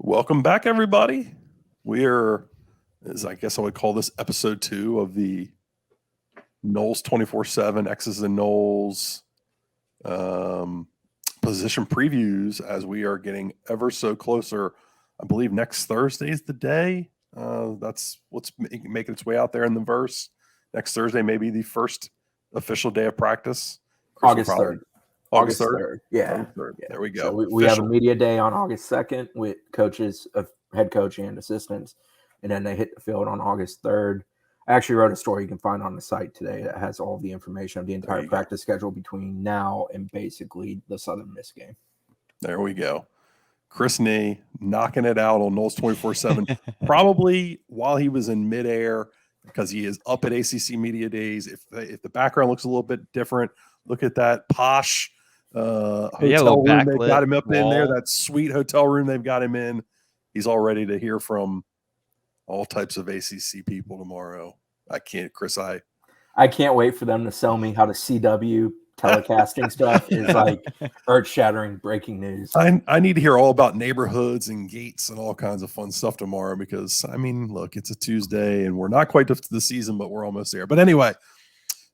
Welcome back, everybody. We're, as I guess I would call this, episode 2 of the Knowles 24/7 X's and Knowles position previews as we are getting ever so closer. I believe next Thursday is the day. That's what's making its way out there in the verse. Next Thursday may be the first official day of practice. August 3rd. August 3rd? Yeah. August 3rd. Yeah. There we go. So we have a media day on August 2nd with coaches, head coach and assistants, and then they hit the field on August 3rd. I actually wrote a story you can find on the site today that has all the information of the entire practice schedule between now and basically the Southern Miss game. There we go. Chris Nee knocking it out on Knowles 24/7, probably while he was in midair, because he is up at ACC Media Days. If the background looks a little bit different, look at that posh hotel room they've got him up in there. That sweet hotel room they've got him in. He's all ready to hear from all types of ACC people tomorrow. I can't wait for them to sell me how the CW telecasting stuff is like earth-shattering breaking news. I need to hear all about neighborhoods and gates and all kinds of fun stuff tomorrow because, I mean, look, it's a Tuesday and we're not quite to the season, but we're almost there. But anyway,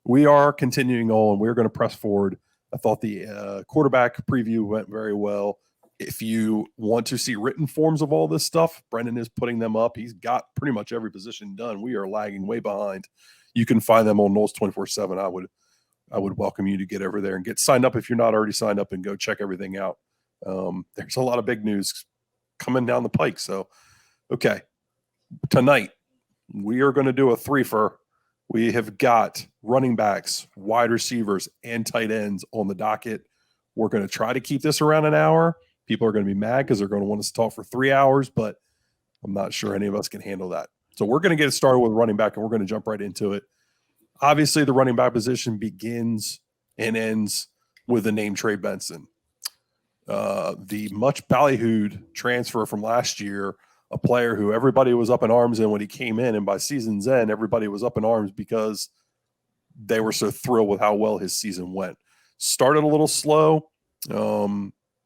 we are continuing on. We're going to press forward. I thought the quarterback preview went very well. If you want to see written forms of all this stuff, Brendan is putting them up. He's got pretty much every position done. We are lagging way behind. You can find them on Knowles 24/7. I would welcome you to get over there and get signed up if you're not already signed up and go check everything out. There's a lot of big news coming down the pike. So, okay, tonight we are going to do a threefer. We have got running backs, wide receivers, and tight ends on the docket. We're going to try to keep this around an hour. People are going to be mad because they're going to want us to talk for 3 hours, but I'm not sure any of us can handle that. So we're going to get started with running back, and we're going to jump right into it. Obviously, the running back position begins and ends with the name Trey Benson. The much ballyhooed transfer from last year, a player who everybody was up in arms in when he came in, and by season's end, everybody was up in arms because they were so thrilled with how well his season went. Started a little slow.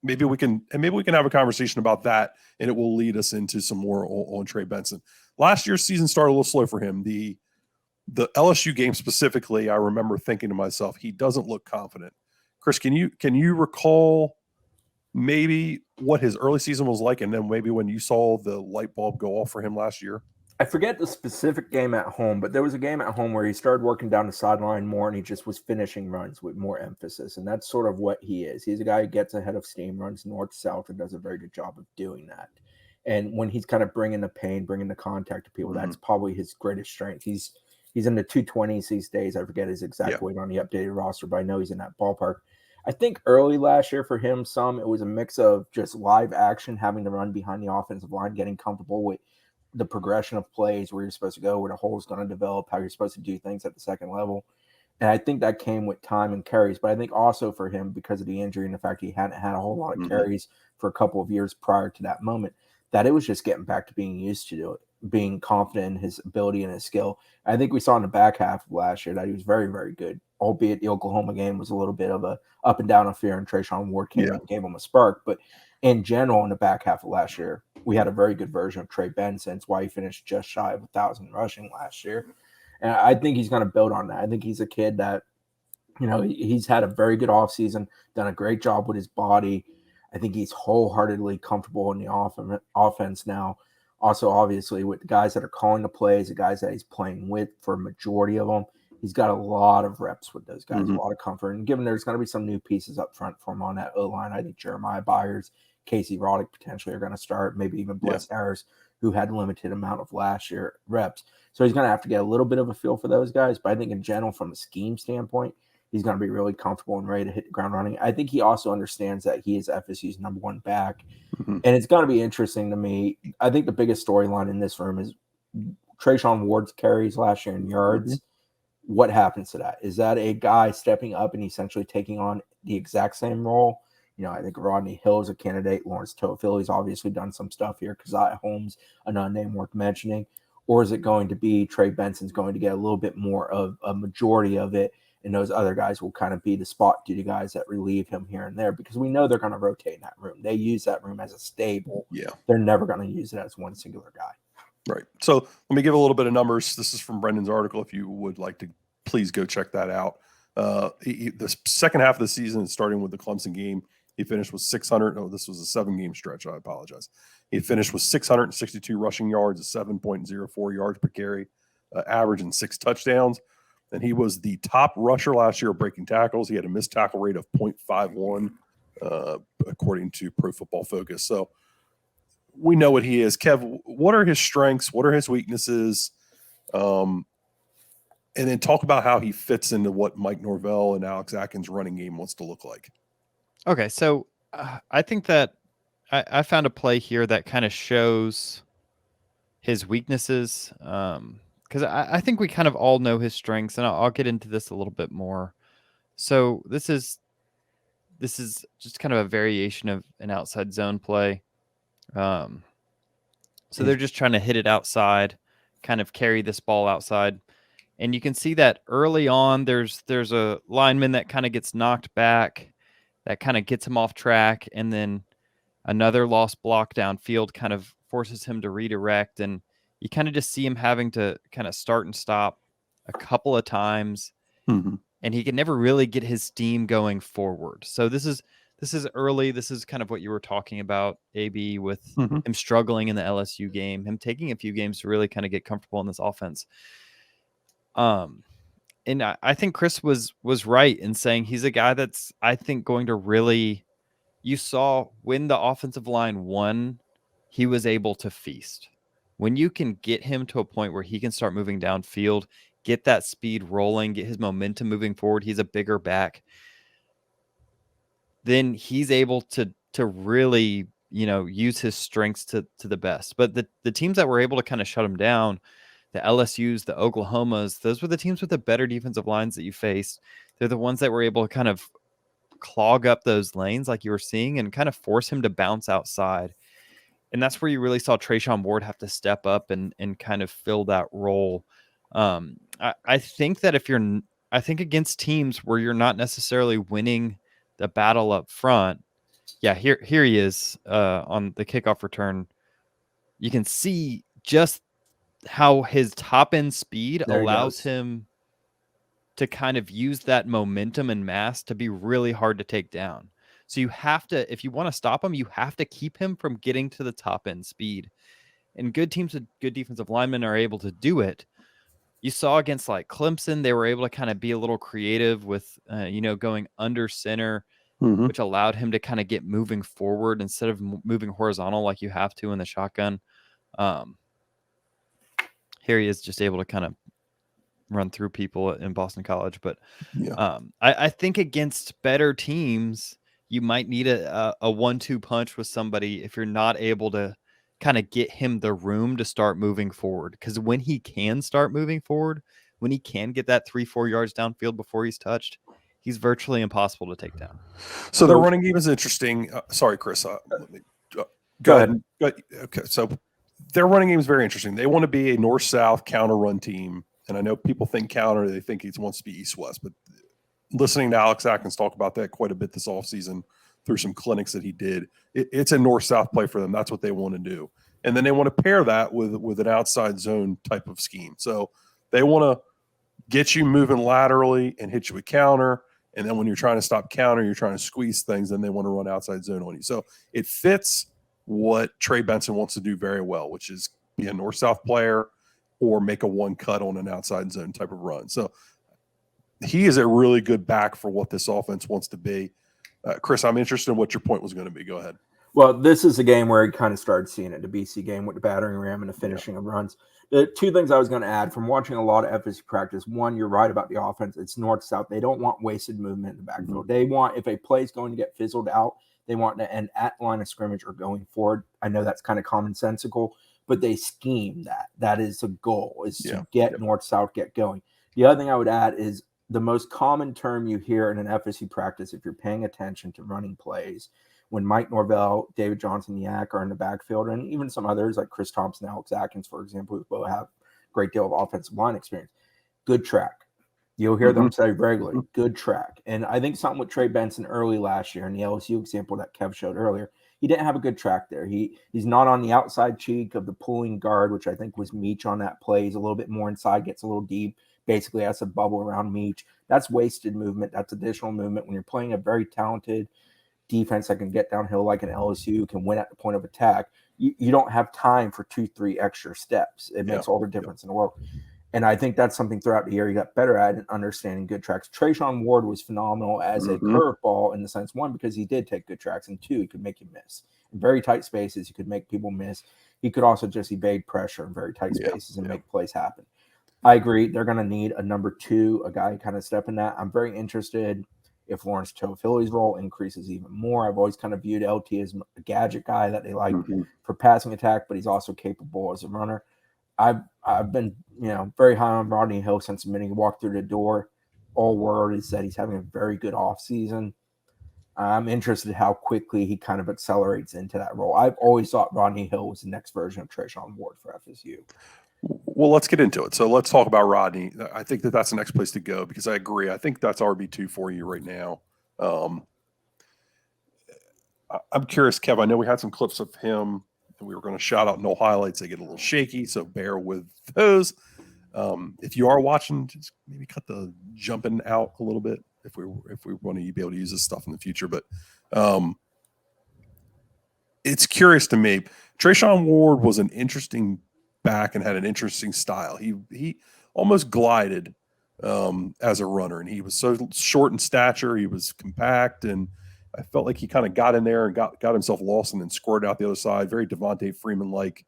Maybe we can have a conversation about that, and it will lead us into some more on Trey Benson. Last year's season started a little slow for him. The LSU game specifically, I remember thinking to myself, he doesn't look confident. Chris, can you recall maybe what his early season was like, and then maybe when you saw the light bulb go off for him last year? I forget the specific game at home, but there was a game at home where he started working down the sideline more, and he just was finishing runs with more emphasis, and that's sort of what he is. He's a guy who gets ahead of steam, runs north-south, and does a very good job of doing that. And when he's kind of bringing the pain, bringing the contact to people, that's probably his greatest strength. He's in the 220s these days. I forget his exact weight on the updated roster, but I know he's in that ballpark. I think early last year for him, it was a mix of just live action, having to run behind the offensive line, getting comfortable with the progression of plays, where you're supposed to go, where the hole is going to develop, how you're supposed to do things at the second level. And I think that came with time and carries. But I think also for him, because of the injury and the fact he hadn't had a whole lot of carries for a couple of years prior to that moment, that it was just getting back to being used to do it, being confident in his ability and his skill. I think we saw in the back half of last year that he was very, very good, albeit the Oklahoma game was a little bit of a up and down affair, and Trayshawn Ward came in and gave him a spark. But in general, in the back half of last year, we had a very good version of Trey Benson. It's why he finished just shy of 1,000 rushing last year. And I think he's going to build on that. I think he's a kid that, he's had a very good offseason, done a great job with his body. I think he's wholeheartedly comfortable in the offense now. Also, obviously, with the guys that are calling the plays, the guys that he's playing with for a majority of them, he's got a lot of reps with those guys, a lot of comfort. And given there's going to be some new pieces up front for him on that O-line, I think Jeremiah Byers, Casey Roddick potentially are going to start, maybe even Bless Harris, who had limited amount of last year reps. So he's going to have to get a little bit of a feel for those guys. But I think in general, from a scheme standpoint, he's going to be really comfortable and ready to hit the ground running. I think he also understands that he is FSU's number one back. And it's going to be interesting to me. I think the biggest storyline in this room is Trayshawn Ward's carries last year in yards. What happens to that? Is that a guy stepping up and essentially taking on the exact same role? I think Rodney Hill is a candidate. Lawrence Toafili's obviously done some stuff here. Keziah Holmes, another name worth mentioning. Or is it going to be Trey Benson's going to get a little bit more of a majority of it, and those other guys will kind of be the spot duty guys that relieve him here and there, because we know they're going to rotate in that room. They use that room as a stable. Yeah. They're never going to use it as one singular guy. Right. So let me give a little bit of numbers. This is from Brendan's article. If you would like to, please go check that out. The second half of the season, starting with the Clemson game, he finished with 600. Oh, this was a 7-game stretch. I apologize. He finished with 662 rushing yards, 7.04 yards per carry, average, and 6 touchdowns. And he was the top rusher last year breaking tackles. He had a missed tackle rate of 0.51, according to Pro Football Focus. So we know what he is. Kev, what are his strengths? What are his weaknesses? And then talk about how he fits into what Mike Norvell and Alex Atkins' running game wants to look like. Okay, so I think that I found a play here that kind of shows his weaknesses, because I think we kind of all know his strengths, and I'll get into this a little bit more. So this is just kind of a variation of an outside zone play. So they're just trying to hit it outside, kind of carry this ball outside. And you can see that early on, there's a lineman that kind of gets knocked back, that kind of gets him off track. And then another lost block downfield kind of forces him to redirect. And you kind of just see him having to kind of start and stop a couple of times. Mm-hmm. And he can never really get his steam going forward. So this is early. This is kind of what you were talking about, AB, with him struggling in the LSU game, him taking a few games to really kind of get comfortable in this offense. And I think Chris was right in saying he's a guy that's, I think, going to really, you saw when the offensive line won, he was able to feast. When you can get him to a point where he can start moving downfield, get that speed rolling, get his momentum moving forward, he's a bigger back, then he's able to really, use his strengths to the best. But the teams that were able to kind of shut him down, the LSUs, the Oklahomas, those were the teams with the better defensive lines that you faced. They're the ones that were able to kind of clog up those lanes like you were seeing and kind of force him to bounce outside. And that's where you really saw Trayshawn Ward have to step up and kind of fill that role. I think that I think against teams where you're not necessarily winning the battle up front, yeah, here he is on the kickoff return. You can see just how his top end speed allows him to kind of use that momentum and mass to be really hard to take down. So you have to, if you want to stop him, you have to keep him from getting to the top end speed. And good teams with good defensive linemen are able to do it. You saw against like Clemson, they were able to kind of be a little creative with, going under center, which allowed him to kind of get moving forward instead of moving horizontal like you have to in the shotgun. Here he is just able to kind of run through people in Boston College. But I think against better teams, you might need a 1-2 punch with somebody if you're not able to kind of get him the room to start moving forward. Because when he can start moving forward, when he can get that 3-4 yards downfield before he's touched, he's virtually impossible to take down. So their running game is interesting. Sorry, Chris. Go ahead. Okay, so their running game is very interesting. They want to be a north-south counter-run team. And I know people think counter, they think he wants to be east-west. But listening to Alex Atkins talk about that quite a bit this offseason through some clinics that he did, it's a north-south play for them. That's what they want to do. And then they want to pair that with an outside zone type of scheme. So they want to get you moving laterally and hit you with counter. And then when you're trying to stop counter, you're trying to squeeze things, then they want to run outside zone on you. So it fits what Trey Benson wants to do very well, which is be a north-south player or make a one cut on an outside zone type of run. So he is a really good back for what this offense wants to be. Chris, I'm interested in what your point was going to be. Go ahead. Well, this is a game where he kind of started seeing it, the BC game with the battering ram and the finishing of runs. The two things I was going to add from watching a lot of FSU practice, one, you're right about the offense. It's north-south. They don't want wasted movement in the backfield. They want, if a play is going to get fizzled out, they want to end at line of scrimmage or going forward. I know that's kind of commonsensical, but they scheme that. That is the goal, is to get north-south, get going. The other thing I would add is the most common term you hear in an FSU practice, if you're paying attention to running plays, when Mike Norvell, David Johnson, Yak are in the backfield, and even some others like Chris Thompson, Alex Atkins, for example, who both have a great deal of offensive line experience. Good track. You'll hear them say regularly, good track. And I think something with Trey Benson early last year in the LSU example that Kev showed earlier, he didn't have a good track there. He's not on the outside cheek of the pulling guard, which I think was Meach on that play. He's a little bit more inside, gets a little deep, basically has a bubble around Meach. That's wasted movement. That's additional movement. When you're playing a very talented defense that can get downhill like an LSU, can win at the point of attack, you don't have time for 2-3 extra steps. It makes all the difference in the world. And I think that's something throughout the year he got better at, and understanding good tracks. Trayshawn Ward was phenomenal as a curveball in the sense, one, because he did take good tracks, and two, he could make you miss. In very tight spaces, he could make people miss. He could also just evade pressure in very tight spaces and make plays happen. I agree. They're going to need a number two, a guy kind of step in that. I'm very interested if Lawrence Toafili's role increases even more. I've always kind of viewed LT as a gadget guy that they like for passing attack, but he's also capable as a runner. I've been, very high on Rodney Hill since the minute he walked through the door. All word is that he's having a very good offseason. I'm interested how quickly he kind of accelerates into that role. I've always thought Rodney Hill was the next version of Trayshawn Ward for FSU. Well, let's get into it. So let's talk about Rodney. I think that's the next place to go because I agree. I think that's RB2 for you right now. I'm curious, Kev. I know we had some clips of him. We were going to shout out no highlights. They get a little shaky, so bear with those. If you are watching, just maybe cut the jumping out a little bit if we want to be able to use this stuff in the future. But it's curious to me. Trayshawn Ward was an interesting back and had an interesting style. He almost glided as a runner, and he was so short in stature. He was compact, and I felt like he kind of got in there and got himself lost and then squirted out the other side. Very Devontae Freeman-like.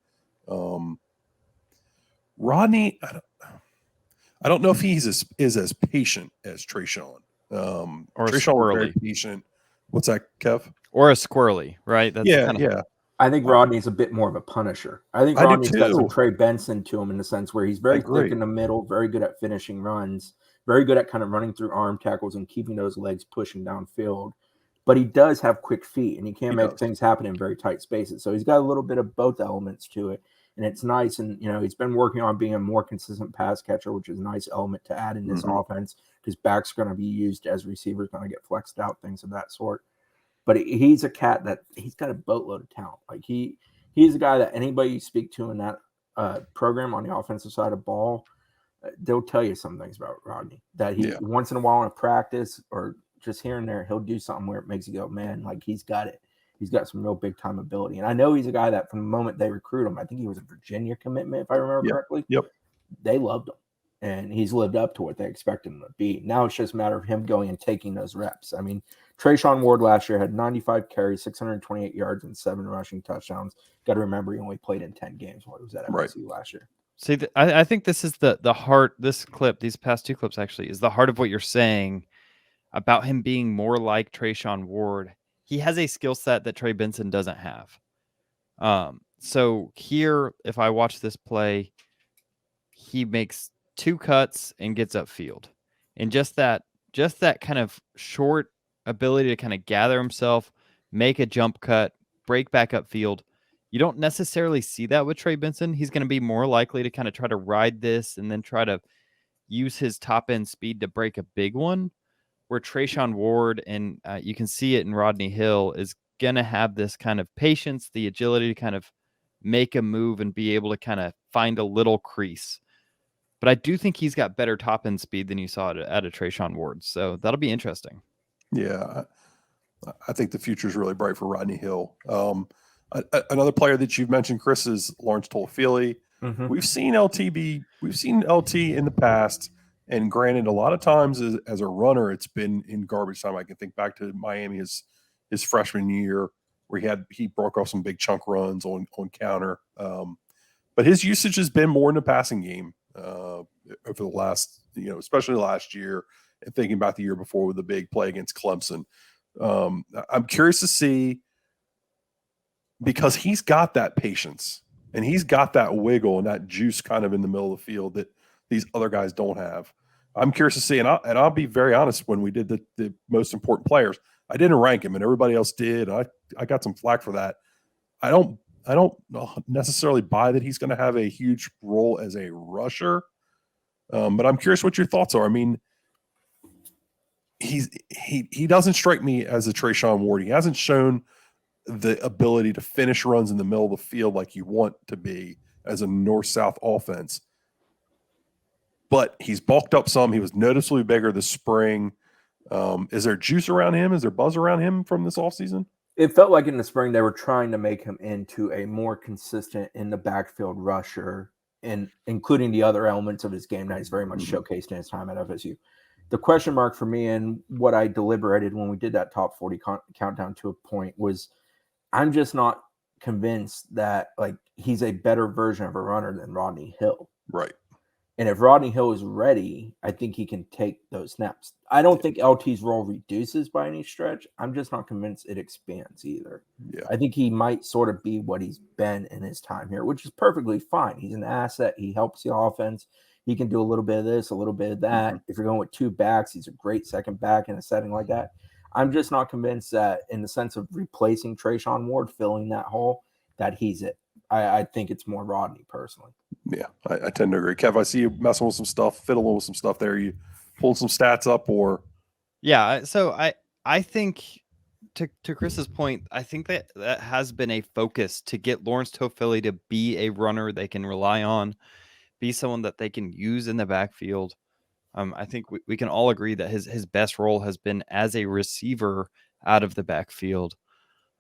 Rodney, I don't know if he's is as patient as Trayshawn. Or Trayshawn was very squirrely. patient. What's that, Kev? Or a squirrely, right? That's Yeah. I think Rodney's a bit more of a punisher. I think Rodney's got some Trey Benson to him in the sense where he's very quick in the middle, very good at finishing runs, very good at kind of running through arm tackles and keeping those legs pushing downfield. But he does have quick feet, and he can make things happen in very tight spaces. So he's got a little bit of both elements to it, and it's nice. And, he's been working on being a more consistent pass catcher, which is a nice element to add in this offense because backs are going to be used as receivers, going to get flexed out, things of that sort. But he's a cat that he's got a boatload of talent. Like he's a guy that anybody you speak to in that program on the offensive side of ball, they'll tell you some things about Rodney that he once in a while in a practice or just here and there, he'll do something where it makes you go, man, like he's got it. He's got some real big time ability. And I know he's a guy that from the moment they recruit him, I think he was a Virginia commitment, if I remember correctly. Yep. They loved him. And he's lived up to what they expected him to be. Now it's just a matter of him going and taking those reps. I mean, Trayshawn Ward last year had 95 carries, 628 yards, and 7 rushing touchdowns. Got to remember he only played in 10 games while he was at FSU last year. See, I think this is the heart. This clip, these past two clips actually, is the heart of what you're saying about him being more like Trayshawn Ward. He has a skill set that Trey Benson doesn't have. So here, if I watch this play, he makes 2 cuts and gets upfield. And just that kind of short ability to kind of gather himself, make a jump cut, break back upfield. You don't necessarily see that with Trey Benson. He's going to be more likely to kind of try to ride this and then try to use his top end speed to break a big one. Where Trayshawn Ward, and you can see it in Rodney Hill, is going to have this kind of patience, the agility to kind of make a move and be able to kind of find a little crease. But I do think he's got better top end speed than you saw at a Trayshawn Ward. So that'll be interesting. Yeah. I think the future is really bright for Rodney Hill. Another player that you've mentioned, Chris, is Lawrence Toafili. We've seen LT in the past. And granted, a lot of times as a runner, it's been in garbage time. I can think back to Miami his freshman year where he broke off some big chunk runs on counter. But his usage has been more in the passing game over the last, especially last year, and thinking about the year before with the big play against Clemson. I'm curious to see, because he's got that patience and he's got that wiggle and that juice kind of in the middle of the field that these other guys don't have. I'm curious to see, and I'll be very honest. When we did the most important players, I didn't rank him, and everybody else did. I got some flack for that. I don't necessarily buy that he's going to have a huge role as a rusher, but I'm curious what your thoughts are. I mean, he doesn't strike me as a Trayshawn Ward. He hasn't shown the ability to finish runs in the middle of the field like you want to be as a north-south offense. But he's bulked up some. He was noticeably bigger this spring. Is there juice around him? Is there buzz around him from this offseason? It felt like in the spring they were trying to make him into a more consistent in the backfield rusher, and including the other elements of his game that he's very much showcased in his time at FSU. The question mark for me and what I deliberated when we did that top 40 countdown to a point was I'm just not convinced that like he's a better version of a runner than Rodney Hill. Right. And if Rodney Hill is ready, I think he can take those snaps. I don't think LT's role reduces by any stretch. I'm just not convinced it expands either. Yeah. I think he might sort of be what he's been in his time here, which is perfectly fine. He's an asset. He helps the offense. He can do a little bit of this, a little bit of that. If you're going with two backs, he's a great second back in a setting like that. I'm just not convinced that in the sense of replacing Trayshawn Ward, filling that hole, that he's it. I think it's more Rodney personally. Yeah, I tend to agree. Kev, I see you messing with some stuff, fiddling with some stuff there. You pulled some stats up or? Yeah, so I think to Chris's point, I think that has been a focus to get Lawrence Toafili to be a runner they can rely on, be someone that they can use in the backfield. I think we can all agree that his best role has been as a receiver out of the backfield.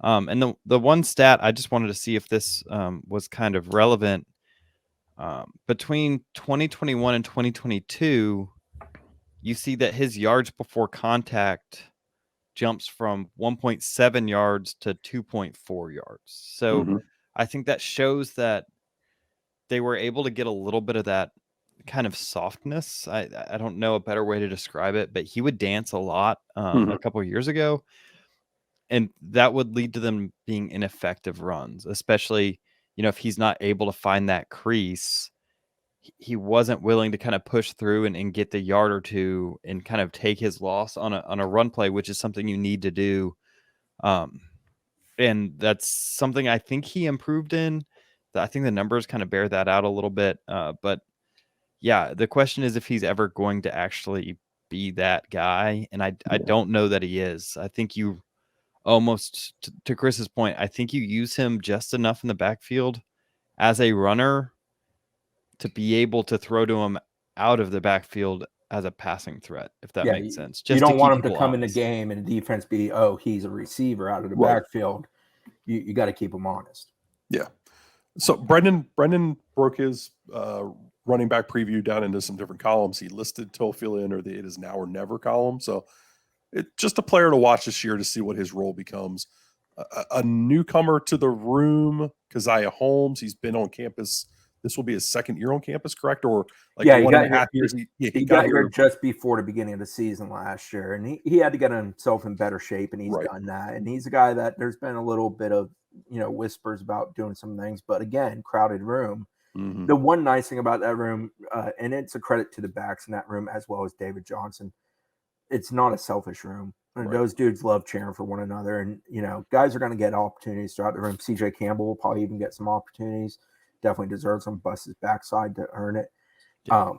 And the one stat I just wanted to see if this was kind of relevant. Between 2021 and 2022, you see that his yards before contact jumps from 1.7 yards to 2.4 yards. So I think that shows that they were able to get a little bit of that kind of softness. I don't know a better way to describe it, but he would dance a lot a couple of years ago. And that would lead to them being ineffective runs, especially, if he's not able to find that crease. He wasn't willing to kind of push through and get the yard or two and kind of take his loss on a run play, which is something you need to do. And that's something I think he improved in. I think the numbers kind of bear that out a little bit. But yeah, the question is if he's ever going to actually be that guy. And I don't know that he is. I think you almost, to Chris's point, I think you use him just enough in the backfield as a runner to be able to throw to him out of the backfield as a passing threat, if that makes sense. You don't want him to come in the game and the defense be, he's a receiver out of the backfield. You got to keep him honest. Yeah. So Brendan broke his running back preview down into some different columns. He listed Toafili under the "It Is Now or Never" column. So it's just a player to watch this year to see what his role becomes. A newcomer to the room, Keziah Holmes. He's been on campus. This will be his second year on campus, correct? Or like 1.5 years? He got here just before the beginning of the season last year, and he had to get himself in better shape, and he's done that. And he's a guy that there's been a little bit of whispers about doing some things, but again, crowded room. The one nice thing about that room, and it's a credit to the backs in that room as well as David Johnson, it's not a selfish room. Those dudes love cheering for one another, and guys are going to get opportunities throughout the room. CJ Campbell will probably even get some opportunities. Definitely deserves some, bust his backside to earn it. Yeah.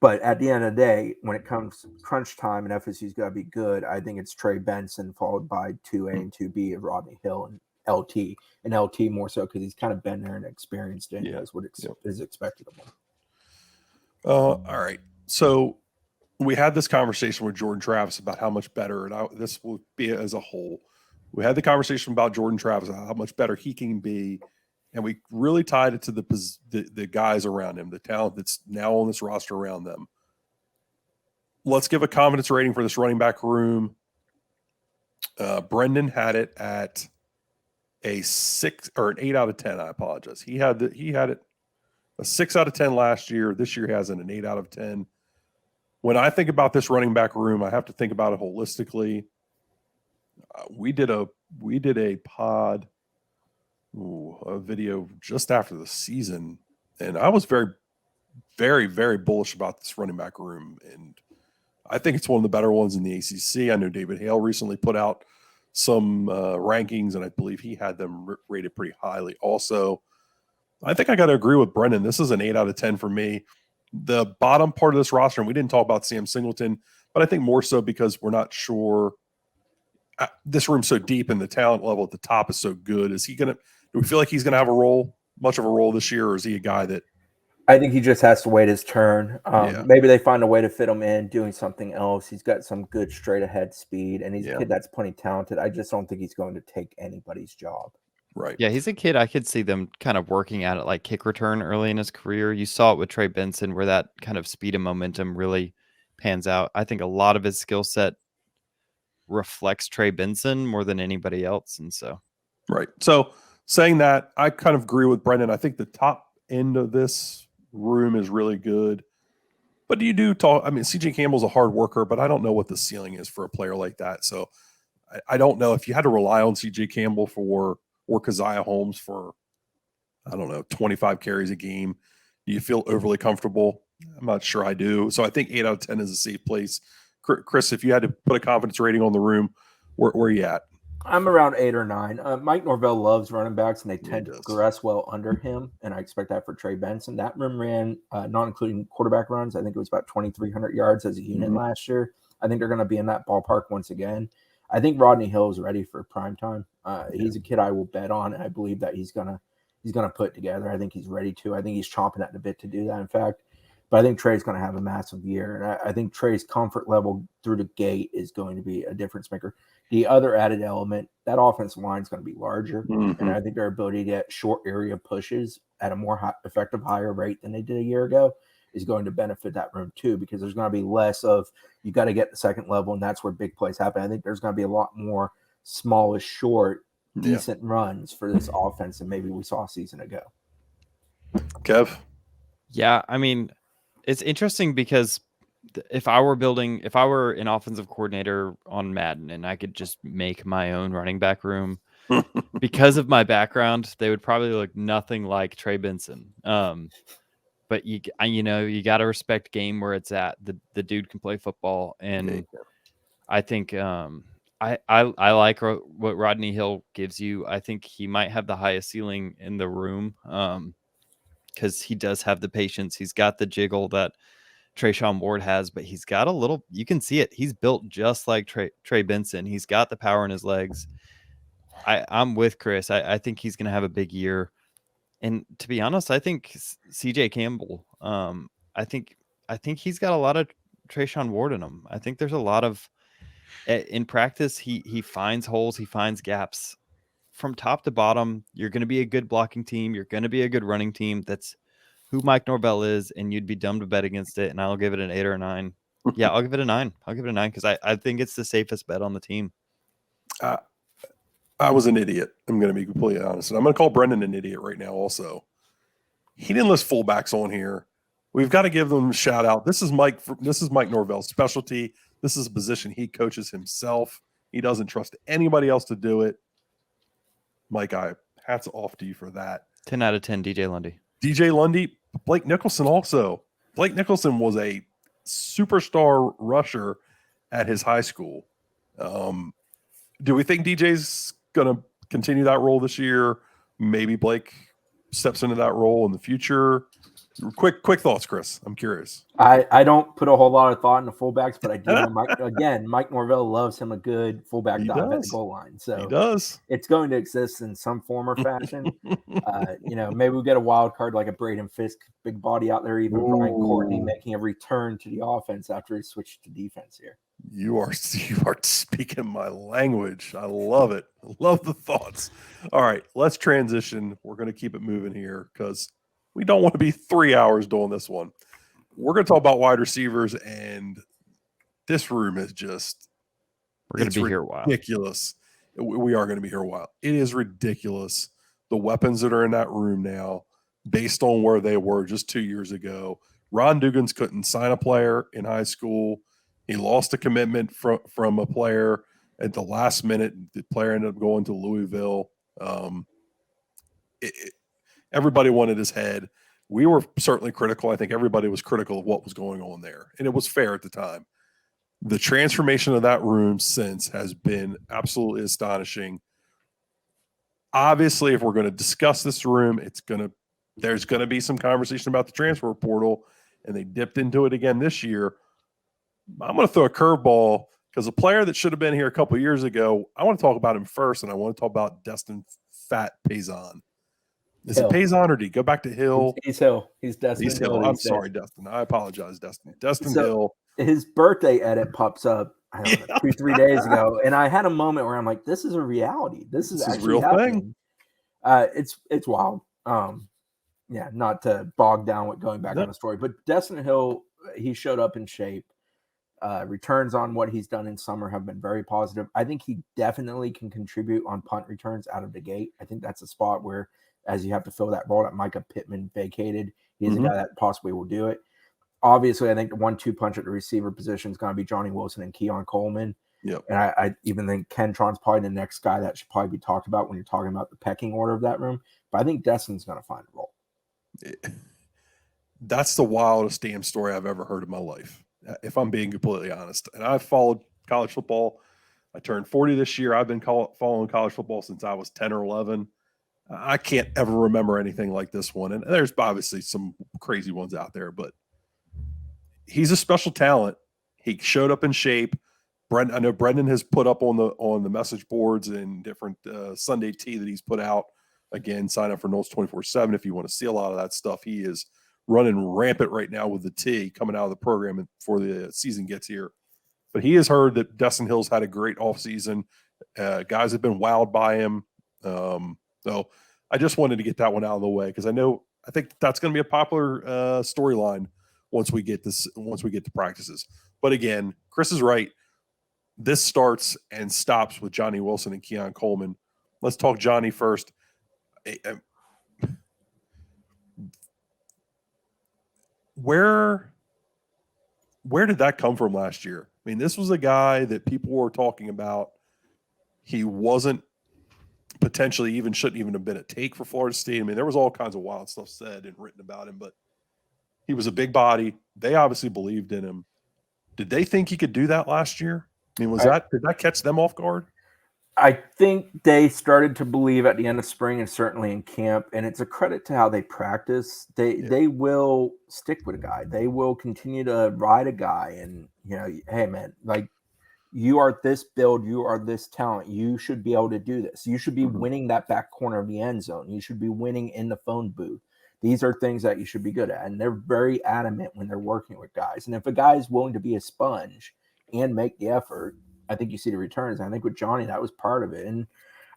But at the end of the day, when it comes crunch time and FSU's got to be good, I think it's Trey Benson followed by 2A and 2B of Rodney Hill and LT. And LT more so because he's kind of been there and experienced it and knows what is expected of him. All right. So we had this conversation with Jordan Travis about how much better, and this will be as a whole. We had the conversation about Jordan Travis, how much better he can be. And we really tied it to the guys around him, the talent that's now on this roster around them. Let's give a confidence rating for this running back room. Brendan had it at a 6 or an 8 out of 10. I apologize. He had it a 6 out of 10 last year. This year has an 8 out of 10. When I think about this running back room, I have to think about it holistically. We did a pod. A video just after the season, and I was very, very, very bullish about this running back room, and I think it's one of the better ones in the ACC. I know David Hale recently put out some rankings, and I believe he had them rated pretty highly. Also, I think I got to agree with Brendan. This is an 8 out of 10 for me. The bottom part of this roster, and we didn't talk about Sam Singleton, but I think more so because we're not sure. This room's so deep and the talent level at the top is so good. Is he going to, do we feel like he's going to have much of a role this year, or is he a guy that? I think he just has to wait his turn. Maybe they find a way to fit him in doing something else. He's got some good straight ahead speed, and he's a kid that's plenty talented. I just don't think he's going to take anybody's job. Right. Yeah, he's a kid. I could see them kind of working at it like kick return early in his career. You saw it with Trey Benson, where that kind of speed and momentum really pans out. I think a lot of his skill set reflects Trey Benson more than anybody else. And so, right. So saying that, I kind of agree with Brendan. I think the top end of this room is really good. But CJ Campbell's a hard worker, but I don't know what the ceiling is for a player like that. So I don't know if you had to rely on CJ Campbell or Keziah Holmes for, 25 carries a game. Do you feel overly comfortable? I'm not sure I do. So I think 8 out of 10 is a safe place. Chris, if you had to put a confidence rating on the room, where are you at? I'm around 8 or 9. Mike Norvell loves running backs, and they tend to progress well under him, and I expect that for Trey Benson. That room ran, not including quarterback runs, I think it was about 2,300 yards as a unit last year. I think they're going to be in that ballpark once again. I think Rodney Hill is ready for prime time. He's a kid I will bet on, and I believe that he's gonna put together. I think he's ready to. I think he's chomping at the bit to do that, in fact. But I think Trey's going to have a massive year. And I think Trey's comfort level through the gate is going to be a difference maker. The other added element, that offensive line is going to be larger. And I think their ability to get short area pushes at a more effective, higher rate than they did a year ago is going to benefit that room too, because there's going to be less of, you got to get the second level, and that's where big plays happen. I think there's going to be a lot more smallish, short, decent runs for this offense than maybe we saw a season ago. Kev? Yeah, I mean, it's interesting because if I were an offensive coordinator on Madden and I could just make my own running back room, because of my background, they would probably look nothing like Trey Benson. But you got to respect game where it's at. The dude can play football, and I think I like what Rodney Hill gives you. I think he might have the highest ceiling in the room. Because he does have the patience. He's got the jiggle that Trayshawn Ward has, but he's got a little, you can see it. He's built just like Trey Benson. He's got the power in his legs. I'm with Chris. I think he's going to have a big year. And to be honest, I think CJ Campbell, I think he's got a lot of Trayshawn Ward in him. I think there's a lot of, in practice, he finds holes, he finds gaps. From top to bottom, you're going to be a good blocking team. You're going to be a good running team. That's who Mike Norvell is, and you'd be dumb to bet against it. And I'll give it an 8 or a 9. Yeah, I'll give it a 9. I'll give it a 9 because I think it's the safest bet on the team. I was an idiot. I'm going to be completely honest. And I'm going to call Brendan an idiot right now also. He didn't list fullbacks on here. We've got to give them a shout out. This is Mike Norvell's specialty. This is a position he coaches himself. He doesn't trust anybody else to do it. Mike, hats off to you for that. 10 out of 10, DJ Lundy. DJ Lundy, Blake Nicholson also. Blake Nicholson was a superstar rusher at his high school. Do we think DJ's going to continue that role this year? Maybe Blake steps into that role in the future. Quick thoughts, Chris. I'm curious. I don't put a whole lot of thought into fullbacks, but I do know Mike Norvell loves him a good fullback dive at the goal line. So he does. It's going to exist in some form or fashion. Maybe we get a wild card like a Braden Fisk, big body out there, even Ryan Courtney making a return to the offense after he switched to defense here. You are speaking my language. I love it. I love the thoughts. All right, let's transition. We're going to keep it moving here because we don't want to be 3 hours doing this one. We're going to talk about wide receivers, and this room is just we're going to be here a while. Ridiculous. We are going to be here a while. It is ridiculous. The weapons that are in that room now, based on where they were just 2 years ago. Ron Dugans couldn't sign a player in high school. He lost a commitment from a player at the last minute. The player ended up going to Louisville. Everybody wanted his head. We were certainly critical. I think everybody was critical of what was going on there, and it was fair at the time. The transformation of that room since has been absolutely astonishing. Obviously, if we're going to discuss this room, there's going to be some conversation about the transfer portal, and they dipped into it again this year. I'm going to throw a curveball because a player that should have been here a couple of years ago, I want to talk about him first, and I want to talk about Destin Fat Payson. Is Hill. it Payson or did he go back to Hill? He's Hill. He's Destin He's Hill. Hill. I'm sorry, Destin. I apologize, Destin. Destin So- Hill. His birthday edit pops up, I don't know, Yeah. 2-3 days ago, and I had a moment where I'm like, "This is a reality. This is actually real happening." It's wild. Yeah, not to bog down with going back on the story, but Destin Hill, he showed up in shape. Returns on what he's done in summer have been very positive. I think he definitely can contribute on punt returns out of the gate. I think that's a spot where, as you have to fill that role that Micah Pittman vacated, he's a guy that possibly will do it. Obviously, I think the 1-2 punch at the receiver position is going to be Johnny Wilson and Keon Coleman. Yep. And I even think Kentron's probably the next guy that should probably be talked about when you're talking about the pecking order of that room. But I think Destin's going to find a role. That's the wildest damn story I've ever heard in my life, if I'm being completely honest. And I've followed college football. I turned 40 this year. I've been following college football since I was 10 or 11. I can't ever remember anything like this one. And there's obviously some crazy ones out there, but he's a special talent. He showed up in shape. I know Brendan has put up on the message boards and different Sunday tea that he's put out. Again, sign up for Knowles 24/7 if you want to see a lot of that stuff. He is running rampant right now with the tea coming out of the program before the season gets here. But he has heard that Destin Hill's had a great offseason. Guys have been wowed by him. So I just wanted to get that one out of the way because I think that's going to be a popular storyline once we get to practices. But again, Chris is right. This starts and stops with Johnny Wilson and Keon Coleman. Let's talk Johnny first. Where did that come from last year? I mean, this was a guy that people were talking about. He wasn't potentially shouldn't even have been a take for Florida State. I mean, there was all kinds of wild stuff said and written about him, but he was a big body. They obviously believed in him. Did they think he could do that last year? I mean, did that catch them off guard? I think they started to believe at the end of spring and certainly in camp, and it's a credit to how they practice. They will stick with a guy. They will continue to ride a guy and, hey, man, like, you are this build, you are this talent. You should be able to do this. You should be winning that back corner of the end zone. You should be winning in the phone booth. These are things that you should be good at. And they're very adamant when they're working with guys. And if a guy is willing to be a sponge and make the effort, I think you see the returns. I think with Johnny, that was part of it. And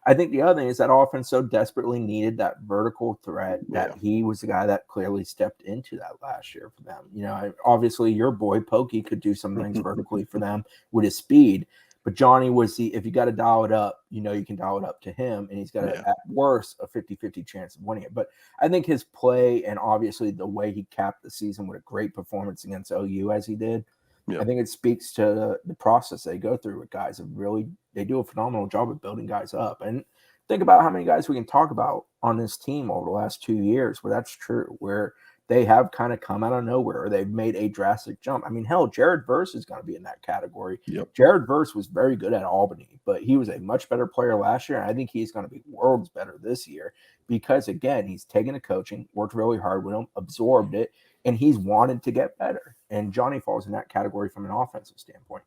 I think the other thing is that offense so desperately needed that vertical threat that he was the guy that clearly stepped into that last year for them. Obviously your boy Pokey could do some things vertically for them with his speed, but Johnny was if you got to dial it up, you can dial it up to him, and he's got at worst a 50-50 chance of winning it. But I think his play and obviously the way he capped the season with a great performance against OU as he did, I think it speaks to the process they go through with guys. They do a phenomenal job of building guys up. And think about how many guys we can talk about on this team over the last 2 years where that's true, where they have kind of come out of nowhere or they've made a drastic jump. I mean, hell, Jared Verse is going to be in that category. Yep. Jared Verse was very good at Albany, but he was a much better player last year. And I think he's going to be worlds better this year because, again, he's taken the coaching, worked really hard with him, absorbed it, and he's wanted to get better. And Johnny falls in that category from an offensive standpoint.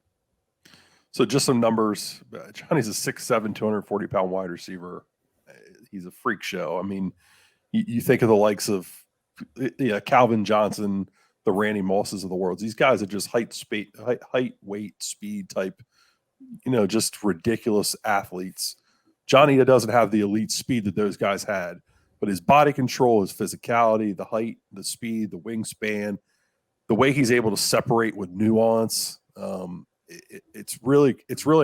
So just some numbers. Johnny's a 6'7", 240-pound wide receiver. He's a freak show. I mean, you think of the likes of Calvin Johnson, the Randy Mosses of the world. These guys are just height, weight, speed type, just ridiculous athletes. Johnny doesn't have the elite speed that those guys had, but his body control, his physicality, the height, the speed, the wingspan, the way he's able to separate with nuance, it's really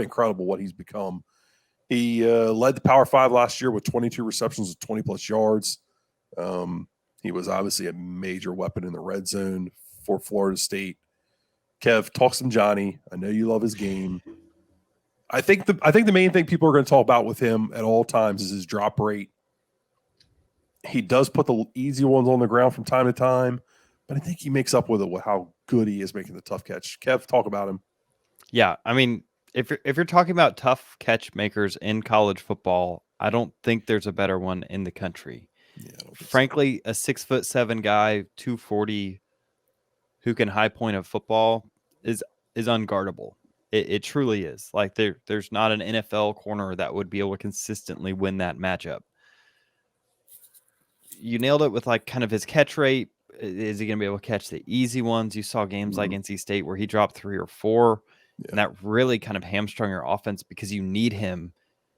incredible what he's become. He led the Power 5 last year with 22 receptions of 20-plus yards. He was obviously a major weapon in the red zone for Florida State. Kev, talk some Johnny. I know you love his game. I think the main thing people are going to talk about with him at all times is his drop rate. He does put the easy ones on the ground from time to time, but I think he makes up with it with how good he is making the tough catch. Kev, talk about him. Yeah, I mean, if you're talking about tough catch makers in college football, I don't think there's a better one in the country. Yeah, frankly, a 6'7" guy, 240, who can high point a football is is unguardable. It truly is. Like there's not an NFL corner that would be able to consistently win that matchup. You nailed it with like kind of his catch rate. Is he going to be able to catch the easy ones? You saw games like NC State where he dropped 3 or 4, and that really kind of hamstrung your offense because you need him.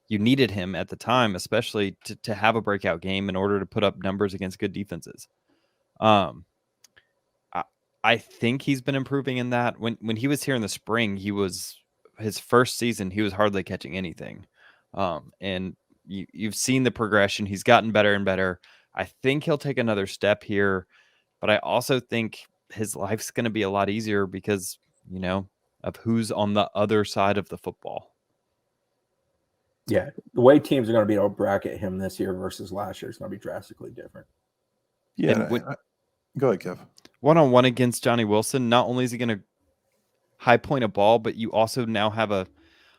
You needed him at the time, especially to have a breakout game in order to put up numbers against good defenses. I think he's been improving in that. When he was here in the spring, his first season, he was hardly catching anything. And you've seen the progression. He's gotten better and better. I think he'll take another step here, but I also think his life's going to be a lot easier because, of who's on the other side of the football. Yeah, the way teams are going to be able to bracket him this year versus last year is going to be drastically different. Yeah, go ahead, Kev. One-on-one against Johnny Wilson, not only is he going to high point a ball, but you also now have a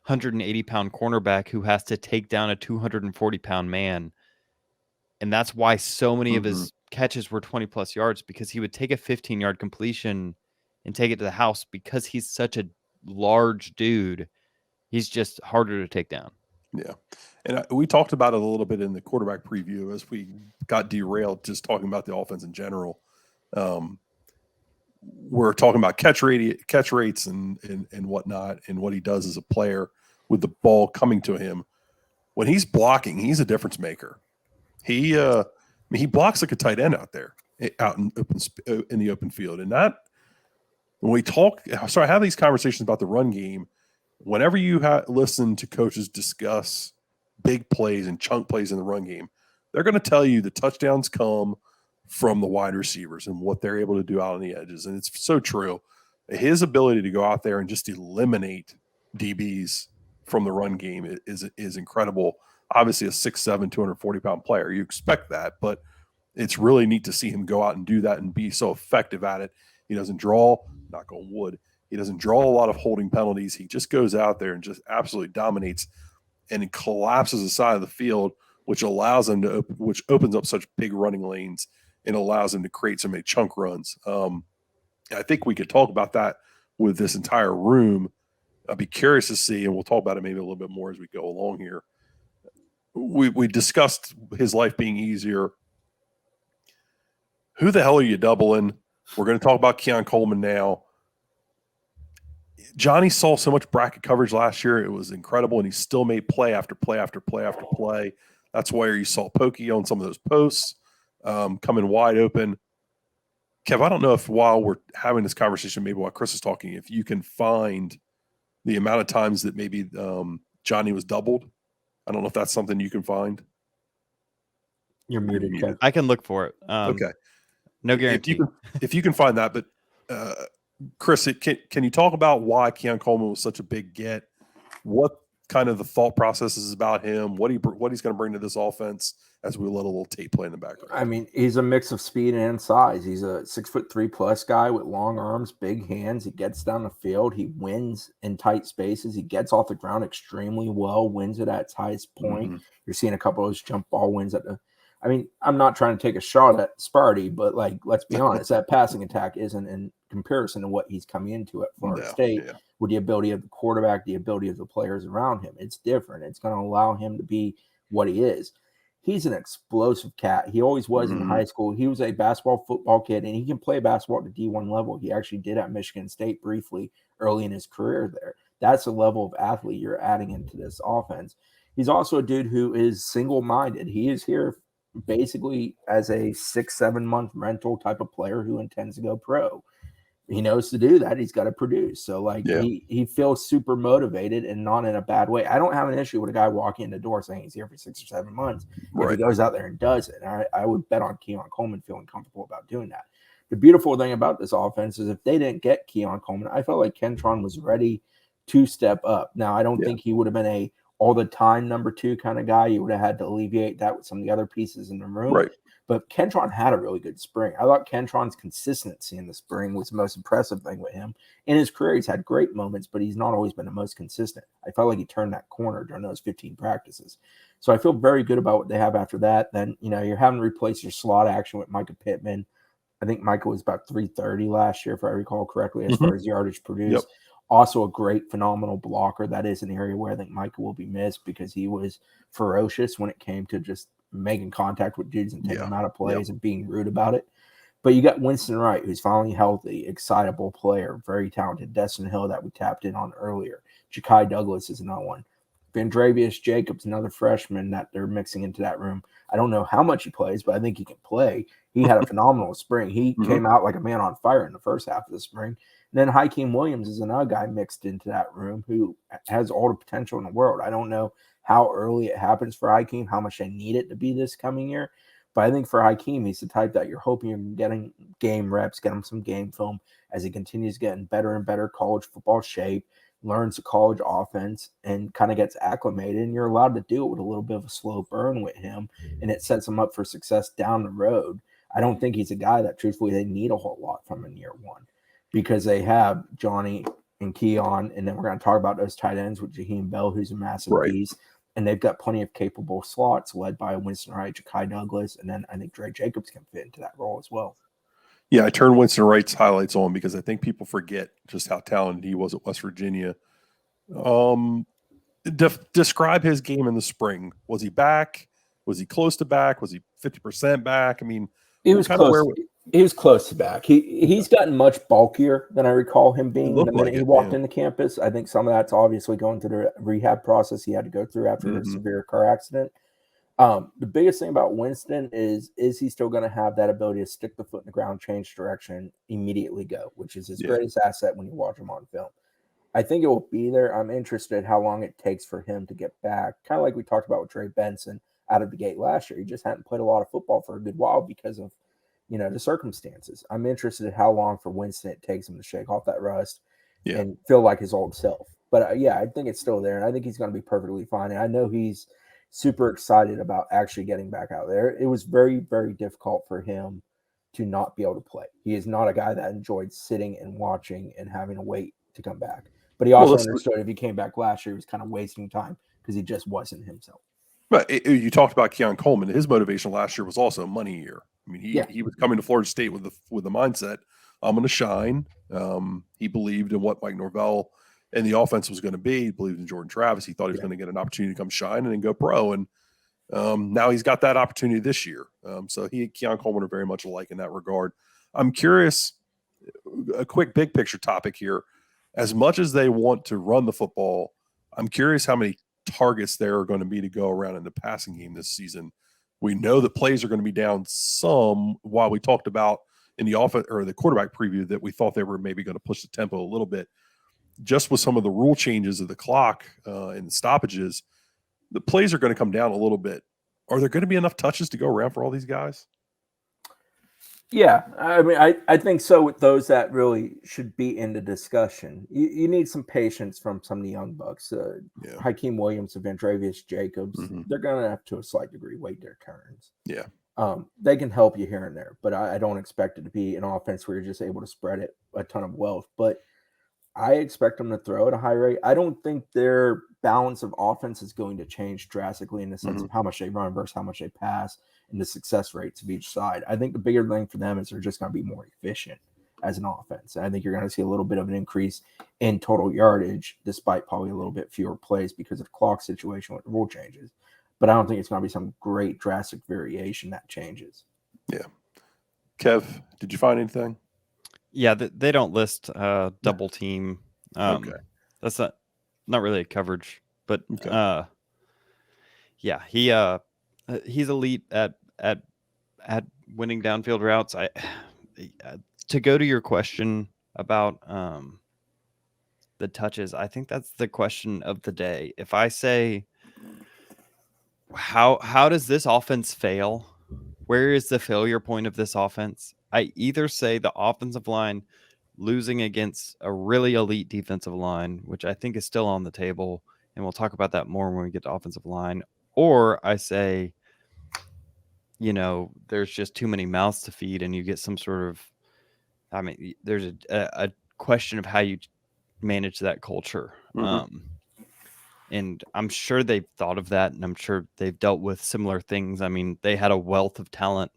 180-pound cornerback who has to take down a 240-pound man. And that's why so many of his catches were 20-plus yards, because he would take a 15-yard completion and take it to the house because he's such a large dude. He's just harder to take down. Yeah. And we talked about it a little bit in the quarterback preview as we got derailed just talking about the offense in general. We're talking about catch rates and whatnot, and what he does as a player with the ball coming to him. When he's blocking, he's a difference maker. He blocks like a tight end out there, out in the open field. And that, when I have these conversations about the run game. Whenever you listen to coaches discuss big plays and chunk plays in the run game, they're going to tell you the touchdowns come from the wide receivers and what they're able to do out on the edges. And it's so true. His ability to go out there and just eliminate DBs from the run game is incredible. Obviously, a 6'7", 240-pound player. You expect that, but it's really neat to see him go out and do that and be so effective at it. He doesn't draw, knock on wood, he doesn't draw a lot of holding penalties. He just goes out there and just absolutely dominates and collapses the side of the field, which allows him which opens up such big running lanes and allows him to create so many chunk runs. I think we could talk about that with this entire room. I'd be curious to see, and we'll talk about it maybe a little bit more as we go along here. We discussed his life being easier. Who the hell are you doubling? We're going to talk about Keon Coleman now. Johnny saw so much bracket coverage last year. It was incredible, and he still made play after play after play after play. That's why you saw Pokey on some of those posts coming wide open. Kev, I don't know if while we're having this conversation, maybe while Chris is talking, if you can find the amount of times that maybe Johnny was doubled. I don't know if that's something you can find. You're muted, Kev. I can look for it. Okay. No guarantee. If you can find that, but Chris, can you talk about why Keon Coleman was such a big get? What kind of the thought process is about him? What he's going to bring to this offense as we let a little tape play in the background? I mean, he's a mix of speed and size. He's a 6'3+ guy with long arms, big hands. He gets down the field. He wins in tight spaces. He gets off the ground extremely well, wins it at its highest point. Mm-hmm. You're seeing a couple of those jump ball wins at the – I mean, I'm not trying to take a shot at Sparty, but, let's be honest, that passing attack isn't in comparison to what he's coming into at Florida State with the ability of the quarterback, the ability of the players around him. It's different. It's going to allow him to be what he is. He's an explosive cat. He always was in high school. He was a football kid, and he can play basketball at the D1 level. He actually did at Michigan State briefly early in his career there. That's a level of athlete you're adding into this offense. He's also a dude who is single-minded. He is here basically as a 6-7 month rental type of player who intends to go pro. He knows to do that. He's got to produce. So he feels super motivated and not in a bad way. I don't have an issue with a guy walking in the door saying he's here for 6 or 7 months. If he goes out there and does it, I would bet on Keon Coleman feeling comfortable about doing that. The beautiful thing about this offense is if they didn't get Keon Coleman, I felt like Kentron was ready to step up. Now, I don't think he would have been a all the time number 2 kind of guy. You would have had to alleviate that with some of the other pieces in the room. Right. But Kentron had a really good spring. I thought Kentron's consistency in the spring was the most impressive thing with him. In his career, he's had great moments, but he's not always been the most consistent. I felt like he turned that corner during those 15 practices. So I feel very good about what they have after that. Then, you're having to replace your slot action with Micah Pittman. I think Micah was about 330 last year, if I recall correctly, as far as yardage produced. Also a great, phenomenal blocker. That is an area where I think Micah will be missed because he was ferocious when it came to just making contact with dudes and taking them out of plays and being rude about it. But you got Winston Wright, who's finally healthy, excitable player, very talented. Destin Hill that we tapped in on earlier. Ja'Kai Douglas is another one. Vandravius Jacobs, another freshman that they're mixing into that room. I don't know how much he plays, but I think he can play. He had a phenomenal spring. He came out like a man on fire in the first half of the spring. And then Hakeem Williams is another guy mixed into that room who has all the potential in the world. I don't know how early it happens for Hakeem, how much they need it to be this coming year. But I think for Hakeem, he's the type that you're hoping you're getting game reps, get him some game film as he continues getting better and better college football shape, learns the college offense, and kind of gets acclimated. And you're allowed to do it with a little bit of a slow burn with him, and it sets him up for success down the road. I don't think he's a guy that, truthfully, they need a whole lot from in year one because they have Johnny and Keon, and then we're going to talk about those tight ends with Jaheim Bell, who's a massive piece. And they've got plenty of capable slots led by Winston Wright, Ja'Kai Douglas, and then I think Dre Jacobs can fit into that role as well. Yeah, I turned Winston Wright's highlights on because I think people forget just how talented he was at West Virginia. Describe his game in the spring. Was he back? Was he close to back? Was he 50% back? I mean, he was close. He was close to back. He's gotten much bulkier than I recall him being the minute he walked into campus. I think some of that's obviously going through the rehab process he had to go through after a severe car accident. The biggest thing about Winston is he still going to have that ability to stick the foot in the ground, change direction, immediately go, which is his greatest asset when you watch him on film. I think it will be there. I'm interested how long it takes for him to get back. Kind of like we talked about with Trey Benson out of the gate last year. He just hadn't played a lot of football for a good while because of the circumstances. I'm interested in how long for Winston it takes him to shake off that rust and feel like his old self. But I think it's still there, and I think he's going to be perfectly fine. And I know he's super excited about actually getting back out there. It was very, very difficult for him to not be able to play. He is not a guy that enjoyed sitting and watching and having to wait to come back. But he also understood if he came back last year, he was kind of wasting time because he just wasn't himself. But you talked about Keon Coleman. His motivation last year was also money year. I mean, he was coming to Florida State with the mindset, I'm going to shine. He believed in what Mike Norvell and the offense was going to be. He believed in Jordan Travis. He thought he was going to get an opportunity to come shine and then go pro. And now he's got that opportunity this year. So he and Keon Coleman are very much alike in that regard. I'm curious, a quick big picture topic here. As much as they want to run the football, I'm curious how many targets there are going to be to go around in the passing game this season. We know that plays are going to be down some, while we talked about in the offense or the quarterback preview that we thought they were maybe going to push the tempo a little bit. Just with some of the rule changes of the clock and the stoppages, the plays are going to come down a little bit. Are there going to be enough touches to go around for all these guys? Yeah, I mean, I think so with those that really should be in the discussion. You need some patience from some of the young bucks. Hakeem Williams and Vandravius Jacobs, they're going to have to a slight degree wait their turns. Yeah. They can help you here and there, but I don't expect it to be an offense where you're just able to spread it a ton of wealth. But I expect them to throw at a high rate. I don't think their balance of offense is going to change drastically in the sense of how much they run versus how much they pass and the success rates of each side. I think the bigger thing for them is they're just going to be more efficient as an offense. And I think you're going to see a little bit of an increase in total yardage, despite probably a little bit fewer plays because of the clock situation with the rule changes. But I don't think it's going to be some great drastic variation that changes. Yeah. Kev, did you find anything? Yeah, they don't list double team. Okay. That's not really a coverage, but okay. Yeah, he's elite at winning downfield routes. To go to your question about the touches, I think that's the question of the day. If I say how does this offense fail? Where is the failure point of this offense? I either say the offensive line losing against a really elite defensive line, which I think is still on the table, and we'll talk about that more when we get to offensive line, or I say, there's just too many mouths to feed and you get some sort of, there's a question of how you manage that culture. And I'm sure they've thought of that, and I'm sure they've dealt with similar things. I mean, they had a wealth of talent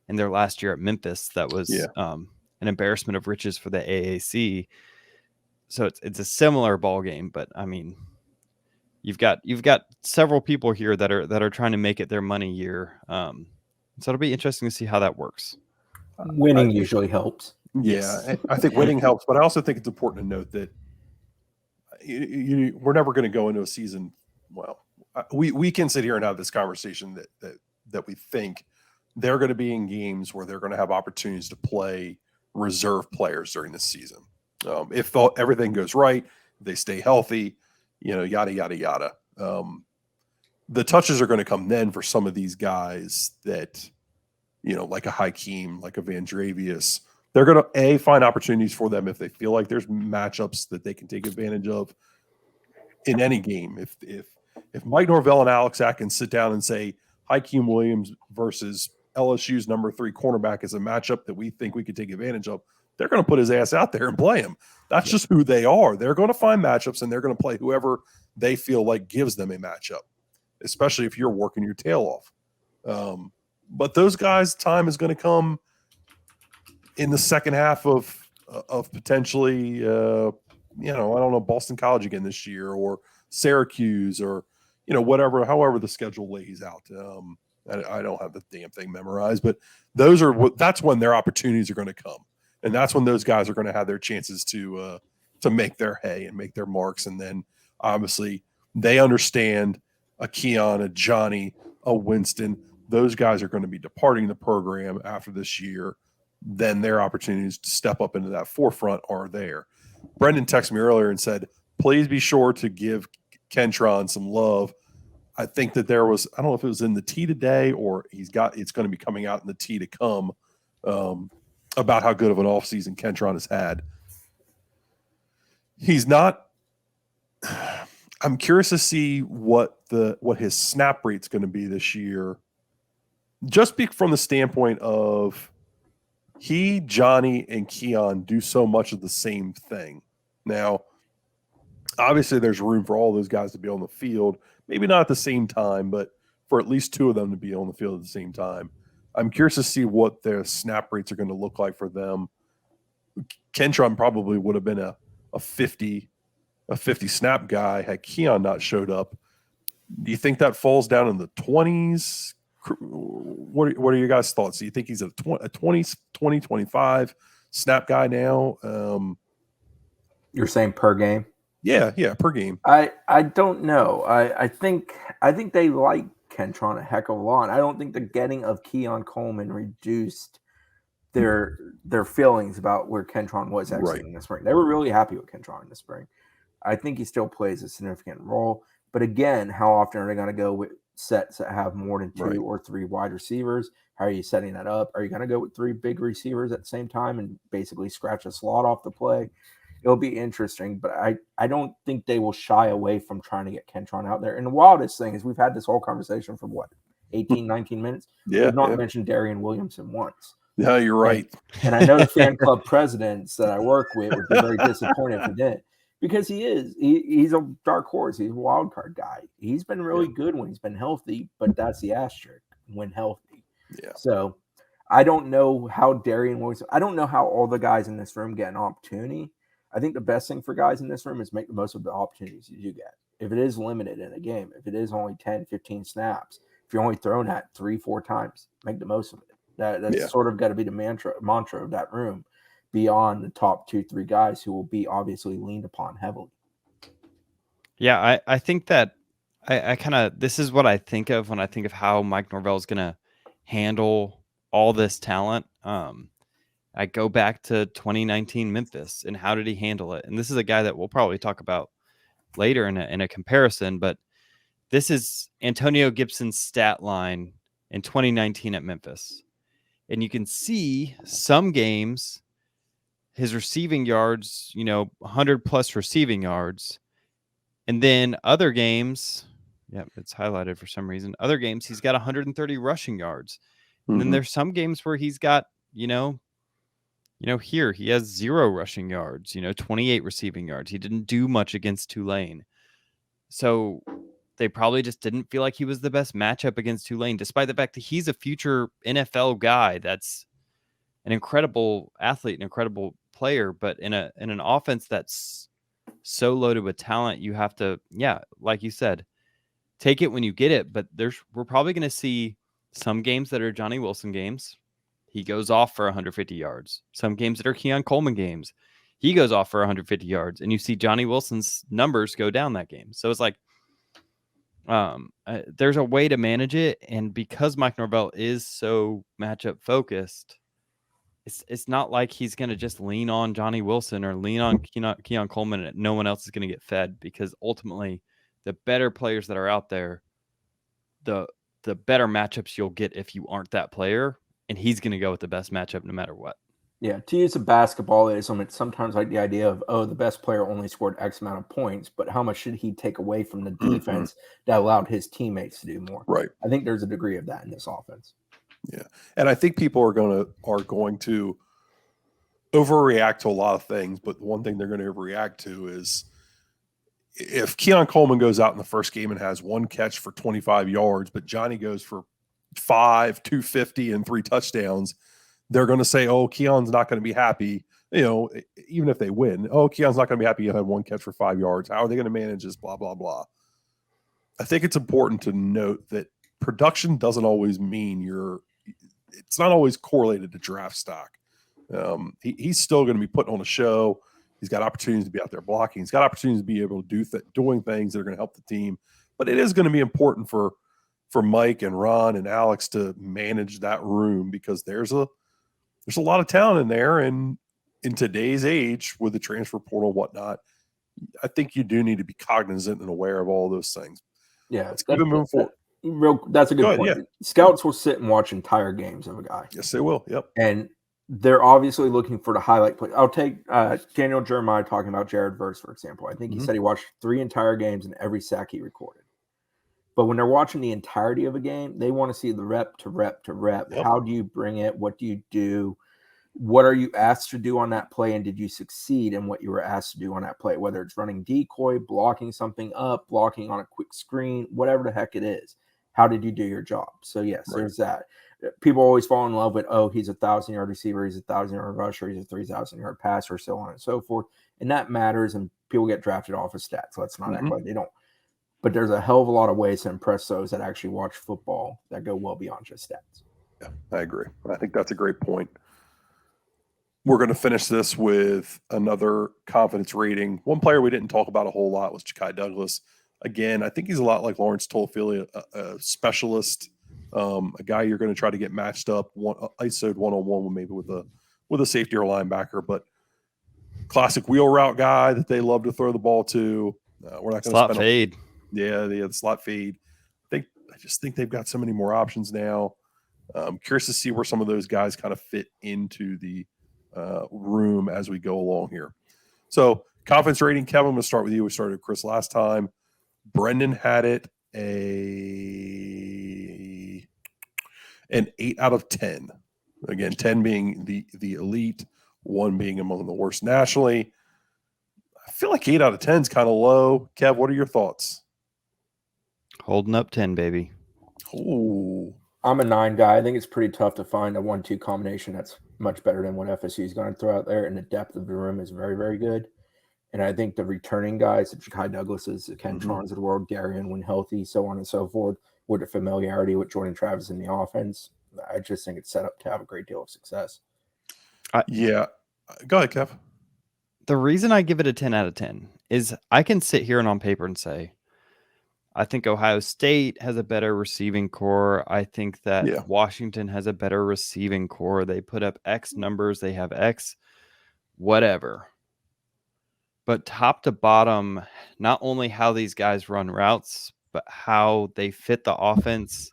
in their last year at Memphis that was an embarrassment of riches for the AAC. so it's a similar ball game, but I mean, you've got several people here that are trying to make it their money year. So it'll be interesting to see how that works. Winning usually helps. Yeah, I think winning helps, but I also think it's important to note that we're never going to go into a season. Well, we can sit here and have this conversation that we think they're going to be in games where they're going to have opportunities to play reserve players during this season. If everything goes right, they stay healthy, yada, yada, yada. The touches are going to come then for some of these guys that, like a Hakeem, like a Vandrevius. They're going to find opportunities for them if they feel like there's matchups that they can take advantage of in any game. If Mike Norvell and Alex Atkins sit down and say Hakeem Williams versus LSU's number 3 cornerback is a matchup that we think we could take advantage of, they're going to put his ass out there and play him. That's just who they are. They're going to find matchups and they're going to play whoever they feel like gives them a matchup, especially if you're working your tail off. But those guys' time is going to come in the second half of potentially, I don't know, Boston College again this year, or Syracuse, or however the schedule lays out. I don't have the damn thing memorized, but that's when their opportunities are going to come, and that's when those guys are going to have their chances to make their hay and make their marks. And then obviously they understand a Keon, a Johnny, a Winston. Those guys are going to be departing the program after this year. Then their opportunities to step up into that forefront are there. Brendan texted me earlier and said, please be sure to give Kentron some love. I think that there was, I don't know if it was in the T today or it's going to be coming out in the T to come, about how good of an offseason Kentron has had. He's not, I'm curious to see what his snap rate's going to be this year. Just from the standpoint of he, Johnny, and Keon do so much of the same thing. Now, obviously, there's room for all those guys to be on the field. Maybe not at the same time, but for at least 2 of them to be on the field at the same time. I'm curious to see what their snap rates are going to look like for them. Kentron probably would have been a 50 snap guy had Keon not showed up. Do you think that falls down in the 20s? What are your guys' thoughts? Do you think he's a 20, 25 snap guy now? You're saying per game? Yeah, per game. I don't know. I think they like Kentron a heck of a lot. I don't think the getting of Keon Coleman reduced their feelings about where Kentron was exiting in the spring. They were really happy with Kentron in the spring. I think he still plays a significant role. But again, how often are they going to go with sets that have more than 2 or 3 wide receivers? How are you setting that up? Are you going to go with 3 big receivers at the same time and basically scratch a slot off the play? It'll be interesting, but I don't think they will shy away from trying to get Kentron out there. And the wildest thing is we've had this whole conversation for 18, 19 minutes. Yeah. We've not mentioned Darian Williamson once. Yeah, you're right. And I know the fan club presidents that I work with would be very disappointed if he did. Because he's a dark horse. He's a wild card guy. He's been really good when he's been healthy, but that's the asterisk, when healthy. Yeah. So I don't know how Darian Williamson, I don't know how all the guys in this room get an opportunity. I think the best thing for guys in this room is make the most of the opportunities you do get. If it is limited in a game, if it is only 10, 15 snaps, if you're only throwing that 3-4 times, make the most of it. That's sort of got to be the mantra of that room, beyond the top 2-3 guys who will be obviously leaned upon heavily. Yeah, I think that I kind of, this is what I think of when I think of how Mike Norvell is going to handle all this talent. I go back to 2019 Memphis and how did he handle it? And this is a guy that we'll probably talk about later in a comparison, but this is Antonio Gibson's stat line in 2019 at Memphis. And you can see some games, his receiving yards, 100 plus receiving yards. And then other games, it's highlighted for some reason. Other games, he's got 130 rushing yards. And then there's some games where he's got, here he has 0 rushing yards, 28 receiving yards. He didn't do much against Tulane. So they probably just didn't feel like he was the best matchup against Tulane, despite the fact that he's a future NFL guy. That's an incredible athlete, an incredible player, but in an offense that's so loaded with talent. You have to, like you said, take it when you get it. But we're probably going to see some games that are Johnny Wilson games. He goes off for 150 yards. Some games that are Keon Coleman games. He goes off for 150 yards, and you see Johnny Wilson's numbers go down that game. So it's like, there's a way to manage it, and because Mike Norvell is so matchup focused, it's not like he's going to just lean on Johnny Wilson or lean on Keon Coleman, and no one else is going to get fed, because ultimately, the better players that are out there, the better matchups you'll get if you aren't that player, and he's going to go with the best matchup no matter what. Yeah, to use a basketballism, it's sometimes like the idea of, the best player only scored X amount of points, but how much should he take away from the defense that allowed his teammates to do more? Right. I think there's a degree of that in this offense. Yeah, and I think people are going to overreact to a lot of things, but the one thing they're going to overreact to is if Keon Coleman goes out in the first game and has one catch for 25 yards, but Johnny goes for 250, and 3 touchdowns, they're going to say, oh, Keon's not going to be happy. Even if they win, oh, Keon's not going to be happy you had one catch for 5 yards. How are they going to manage this? Blah, blah, blah. I think it's important to note that production doesn't always mean it's not always correlated to draft stock. He's still going to be putting on a show. He's got opportunities to be out there blocking. He's got opportunities to be able to doing things that are going to help the team. But it is going to be important for Mike and Ron and Alex to manage that room, because there's a lot of talent in there. And in today's age with the transfer portal and whatnot, I think you do need to be cognizant and aware of all those things. Yeah, let's keep it moving forward. That's a good point. Yeah. Scouts will sit and watch entire games of a guy. Yes, they will. Yep. And they're obviously looking for the highlight play. I'll take Daniel Jeremiah talking about Jared Verse, for example. I think he said he watched 3 entire games and every sack he recorded. But when they're watching the entirety of a game, they want to see the rep to rep to rep. Yep. How do you bring it? What do you do? What are you asked to do on that play? And did you succeed in what you were asked to do on that play? Whether it's running decoy, blocking something up, blocking on a quick screen, whatever the heck it is. How did you do your job? So, yes, There's that. People always fall in love with, he's a 1,000-yard receiver, he's a 1,000-yard rusher, he's a 3,000-yard passer, so on and so forth. And that matters, and people get drafted off of stats. Let's not act like they don't. But there's a hell of a lot of ways to impress those that actually watch football that go well beyond just stats. Yeah, I agree. I think that's a great point. We're going to finish this with another confidence rating. One player we didn't talk about a whole lot was Ja'Kai Douglas. Again, I think he's a lot like Lawrence Tolafili, a specialist, a guy you're going to try to get matched up, ISO'd one-on-one maybe with a safety or linebacker, but classic wheel route guy that they love to throw the ball to. We're not going to slot fade. The slot fade. I just think they've got so many more options now. I'm curious to see where some of those guys kind of fit into the room as we go along here. So confidence rating, Kevin, I'm going to start with you. We started with Chris last time. Brendan had it an 8 out of 10. Again, 10 being the elite, 1 being among the worst nationally. I feel like 8 out of 10 is kind of low. Kev, what are your thoughts? Holding up 10, baby. Ooh. I'm a 9 guy. I think it's pretty tough to find a 1-2 combination that's much better than what FSU is going to throw out there, and the depth of the room is very, very good. And I think the returning guys, the Ja'Kai Douglases, the Ken Trons of the world, Darian when healthy, so on and so forth, with the familiarity with Jordan Travis in the offense, I just think it's set up to have a great deal of success. Yeah. Go ahead, Kev. The reason I give it a 10 out of 10 is I can sit here and on paper and say, I think Ohio State has a better receiving core. I think that Washington has a better receiving core. They put up X numbers. They have X whatever. But top to bottom, not only how these guys run routes, but how they fit the offense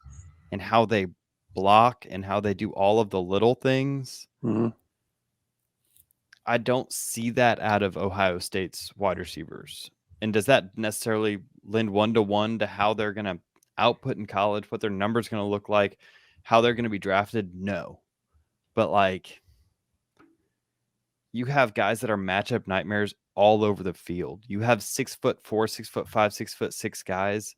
and how they block and how they do all of the little things. Mm-hmm. I don't see that out of Ohio State's wide receivers. And does that necessarily lend 1-to-1 to how they're going to output in college, what their number's going to look like, how they're going to be drafted? No. But you have guys that are matchup nightmares all over the field. You have 6'4", 6'5", 6'6" guys,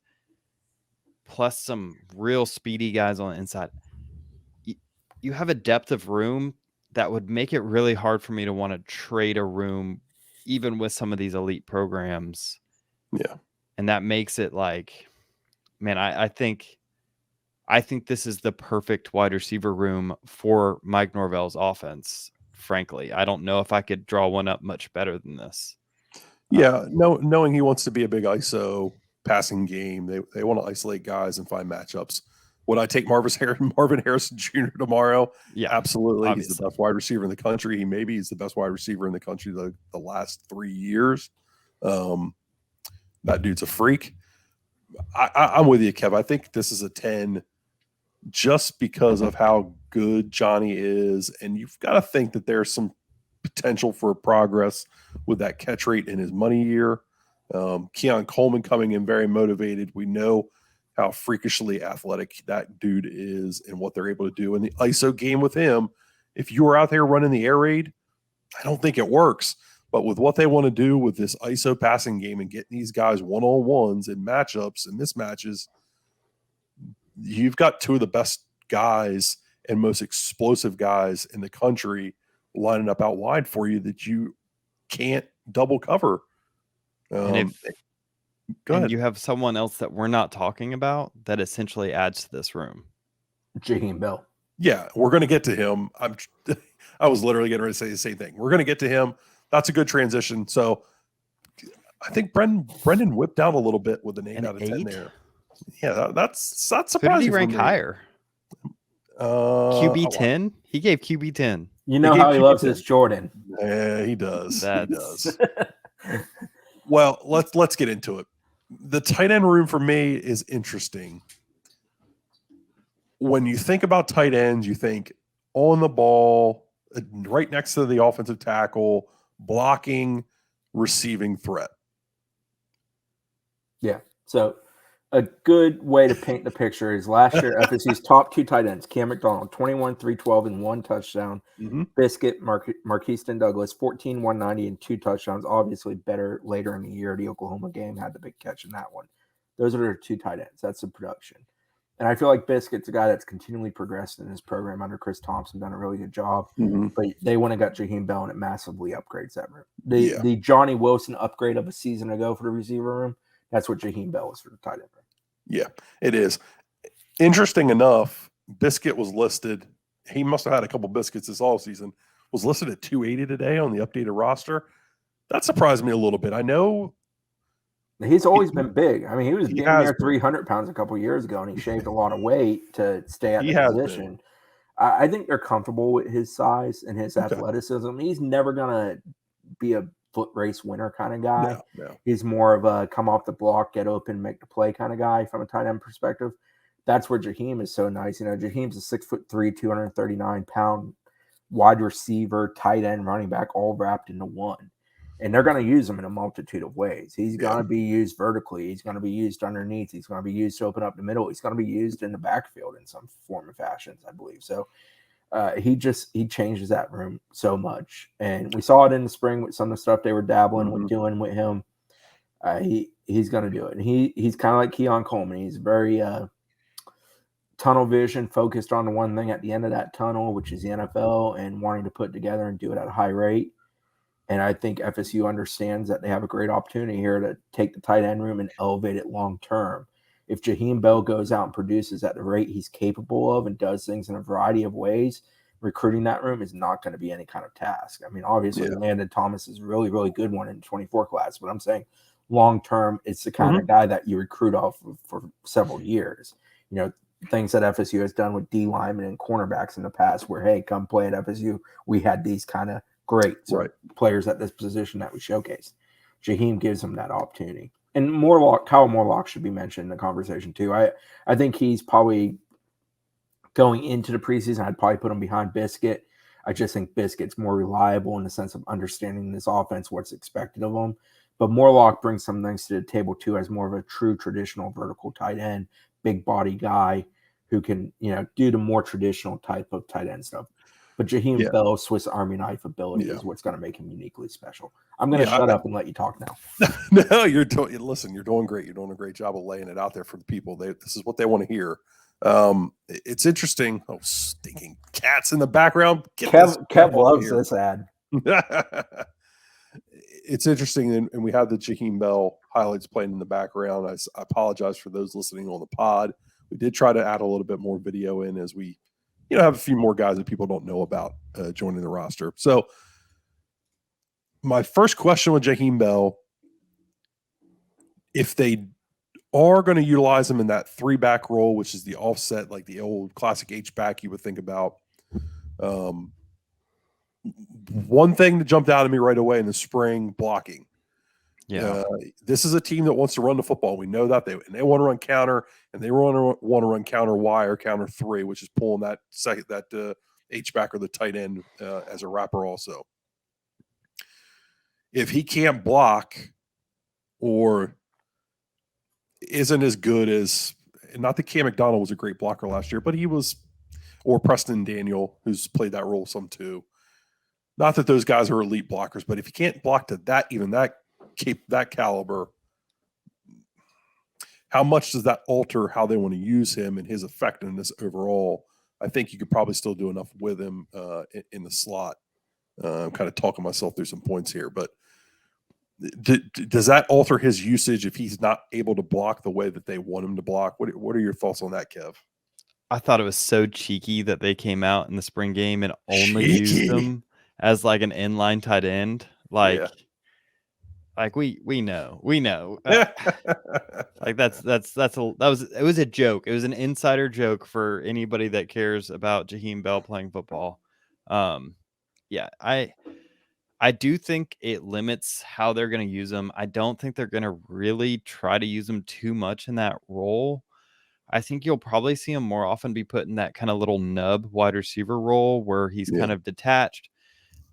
plus some real speedy guys on the inside. You have a depth of room that would make it really hard for me to want to trade a room even with some of these elite programs. Yeah. And that makes it like, man, I think this is the perfect wide receiver room for Mike Norvell's offense. Frankly, I don't know if I could draw one up much better than this. Yeah, knowing he wants to be a big ISO passing game, they want to isolate guys and find matchups. Would I take Marvin Harrison Jr. tomorrow? Yeah, absolutely. obviously. He's the best wide receiver in the country. He's the best wide receiver in the country the last 3 years. That dude's a freak. I'm with you, Kev. I think this is a 10 just because of how good Johnny is. And you've got to think that there's some potential for progress with that catch rate in his money year. Keon Coleman coming in very motivated. We know how freakishly athletic that dude is and what they're able to do in the ISO game with him. If you were out there running the air raid, I don't think it works. But with what they want to do with this ISO passing game and getting these guys one-on-ones and matchups and mismatches, you've got two of the best guys and most explosive guys in the country lining up out wide for you that you can't double cover. And go ahead. You have someone else that we're not talking about that essentially adds to this room. Jaheim Bell. Yeah, we're going to get to him. I was literally getting ready to say the same thing. We're going to get to him. That's a good transition. So I think Brendan whipped out a little bit with an 8 out of 10 there. Yeah, that's surprising. Who did he rank higher? QB 10? He gave QB 10. You know how he loves his Jordan. Yeah, he does. He does. Well, let's get into it. The tight end room for me is interesting. When you think about tight ends, you think on the ball, right next to the offensive tackle, blocking, receiving threat. Yeah. So a good way to paint the picture is last year FSU's top 2 tight ends, Cam McDonald, 21, 312 and 1 touchdown. Biscuit, Marquiston Douglas, 14, 190 and 2 touchdowns. Obviously better later in the year. The Oklahoma game had the big catch in that one. Those are their 2 tight ends. That's the production. And I feel like Biscuit's a guy that's continually progressed in his program under Chris Thompson, done a really good job. But they went and got Jaheim Bell, and it massively upgrades that room. The Johnny Wilson upgrade of a season ago for the receiver room, that's what Jaheim Bell is for the tight end room. Yeah, it is. Interesting enough, Biscuit was listed. He must have had a couple biscuits this all season. Was listed at 280 today on the updated roster. That surprised me a little bit. I know he's always been big. I mean, he was damn near 300 pounds a couple years ago, and he shaved a lot of weight to stay at the position. I think they're comfortable with his size and his athleticism. He's never going to be a foot race winner kind of guy. No. He's more of a come off the block, get open, make the play kind of guy from a tight end perspective. That's where Jaheim is so nice. You know, Jaheim's a 6'3", 239-pound wide receiver, tight end, running back, all wrapped into one. And they're going to use him in a multitude of ways. He's going to be used vertically. He's going to be used underneath. He's going to be used to open up the middle. He's going to be used in the backfield in some form or fashion, I believe. So he changes that room so much. And we saw it in the spring with some of the stuff they were dabbling with doing with him. He's going to do it. And he's kind of like Keon Coleman. He's very tunnel vision, focused on the one thing at the end of that tunnel, which is the NFL, and wanting to put together and do it at a high rate. And I think FSU understands that they have a great opportunity here to take the tight end room and elevate it long term. If Jaheim Bell goes out and produces at the rate he's capable of and does things in a variety of ways, recruiting that room is not going to be any kind of task. I mean, obviously, Landon Thomas is a really, really good one in the 24 class, but I'm saying long term, it's the kind of guy that you recruit off of for several years. You know, things that FSU has done with D linemen and cornerbacks in the past where, hey, come play at FSU. We had these kind of great players at this position that we showcased. Jaheim gives him that opportunity. And Kyle Morlock should be mentioned in the conversation too. I think he's probably going into the preseason, I'd probably put him behind Biscuit. I just think Biscuit's more reliable in the sense of understanding this offense, what's expected of him. But Morlock brings some things to the table too as more of a true traditional vertical tight end, big body guy who can, do the more traditional type of tight end stuff. But Jaheim Bell's Swiss Army knife ability is what's going to make him uniquely special. I'm going to shut up and let you talk now. No, you're doing great. You're doing a great job of laying it out there for the people. This is what they want to hear. It's interesting. Oh, stinking cats in the background. Kev loves this ad. it's interesting, and we have the Jaheim Bell highlights playing in the background. I apologize for those listening on the pod. We did try to add a little bit more video in as we, have a few more guys that people don't know about joining the roster. So my first question with Jaheim Bell, if they are going to utilize him in that 3-back role, which is the offset, like the old classic H-back you would think about, one thing that jumped out at me right away in the spring, blocking. Yeah. This is a team that wants to run the football. We know that they want to run counter, and they want to run counter Y or counter 3, which is pulling that H-back or the tight end as a wrapper also. If he can't block or isn't as good as, not that Cam McDonald was a great blocker last year, but he was, or Preston Daniel, who's played that role some too. Not that those guys are elite blockers, but if you can't block to that caliber, how much does that alter how they want to use him and his effectiveness overall? I think you could probably still do enough with him in the slot. I'm kind of talking myself through some points here, but does that alter his usage if he's not able to block the way that they want him to block? What are your thoughts on that, Kev? I thought it was so cheeky that they came out in the spring game and only used him as like an inline tight end. Like we know. Like it was a joke. It was an insider joke for anybody that cares about Jaheim Bell playing football. Yeah, I do think it limits how they're going to use him. I don't think they're going to really try to use him too much in that role. I think you'll probably see him more often be put in that kind of little nub wide receiver role where he's kind of detached,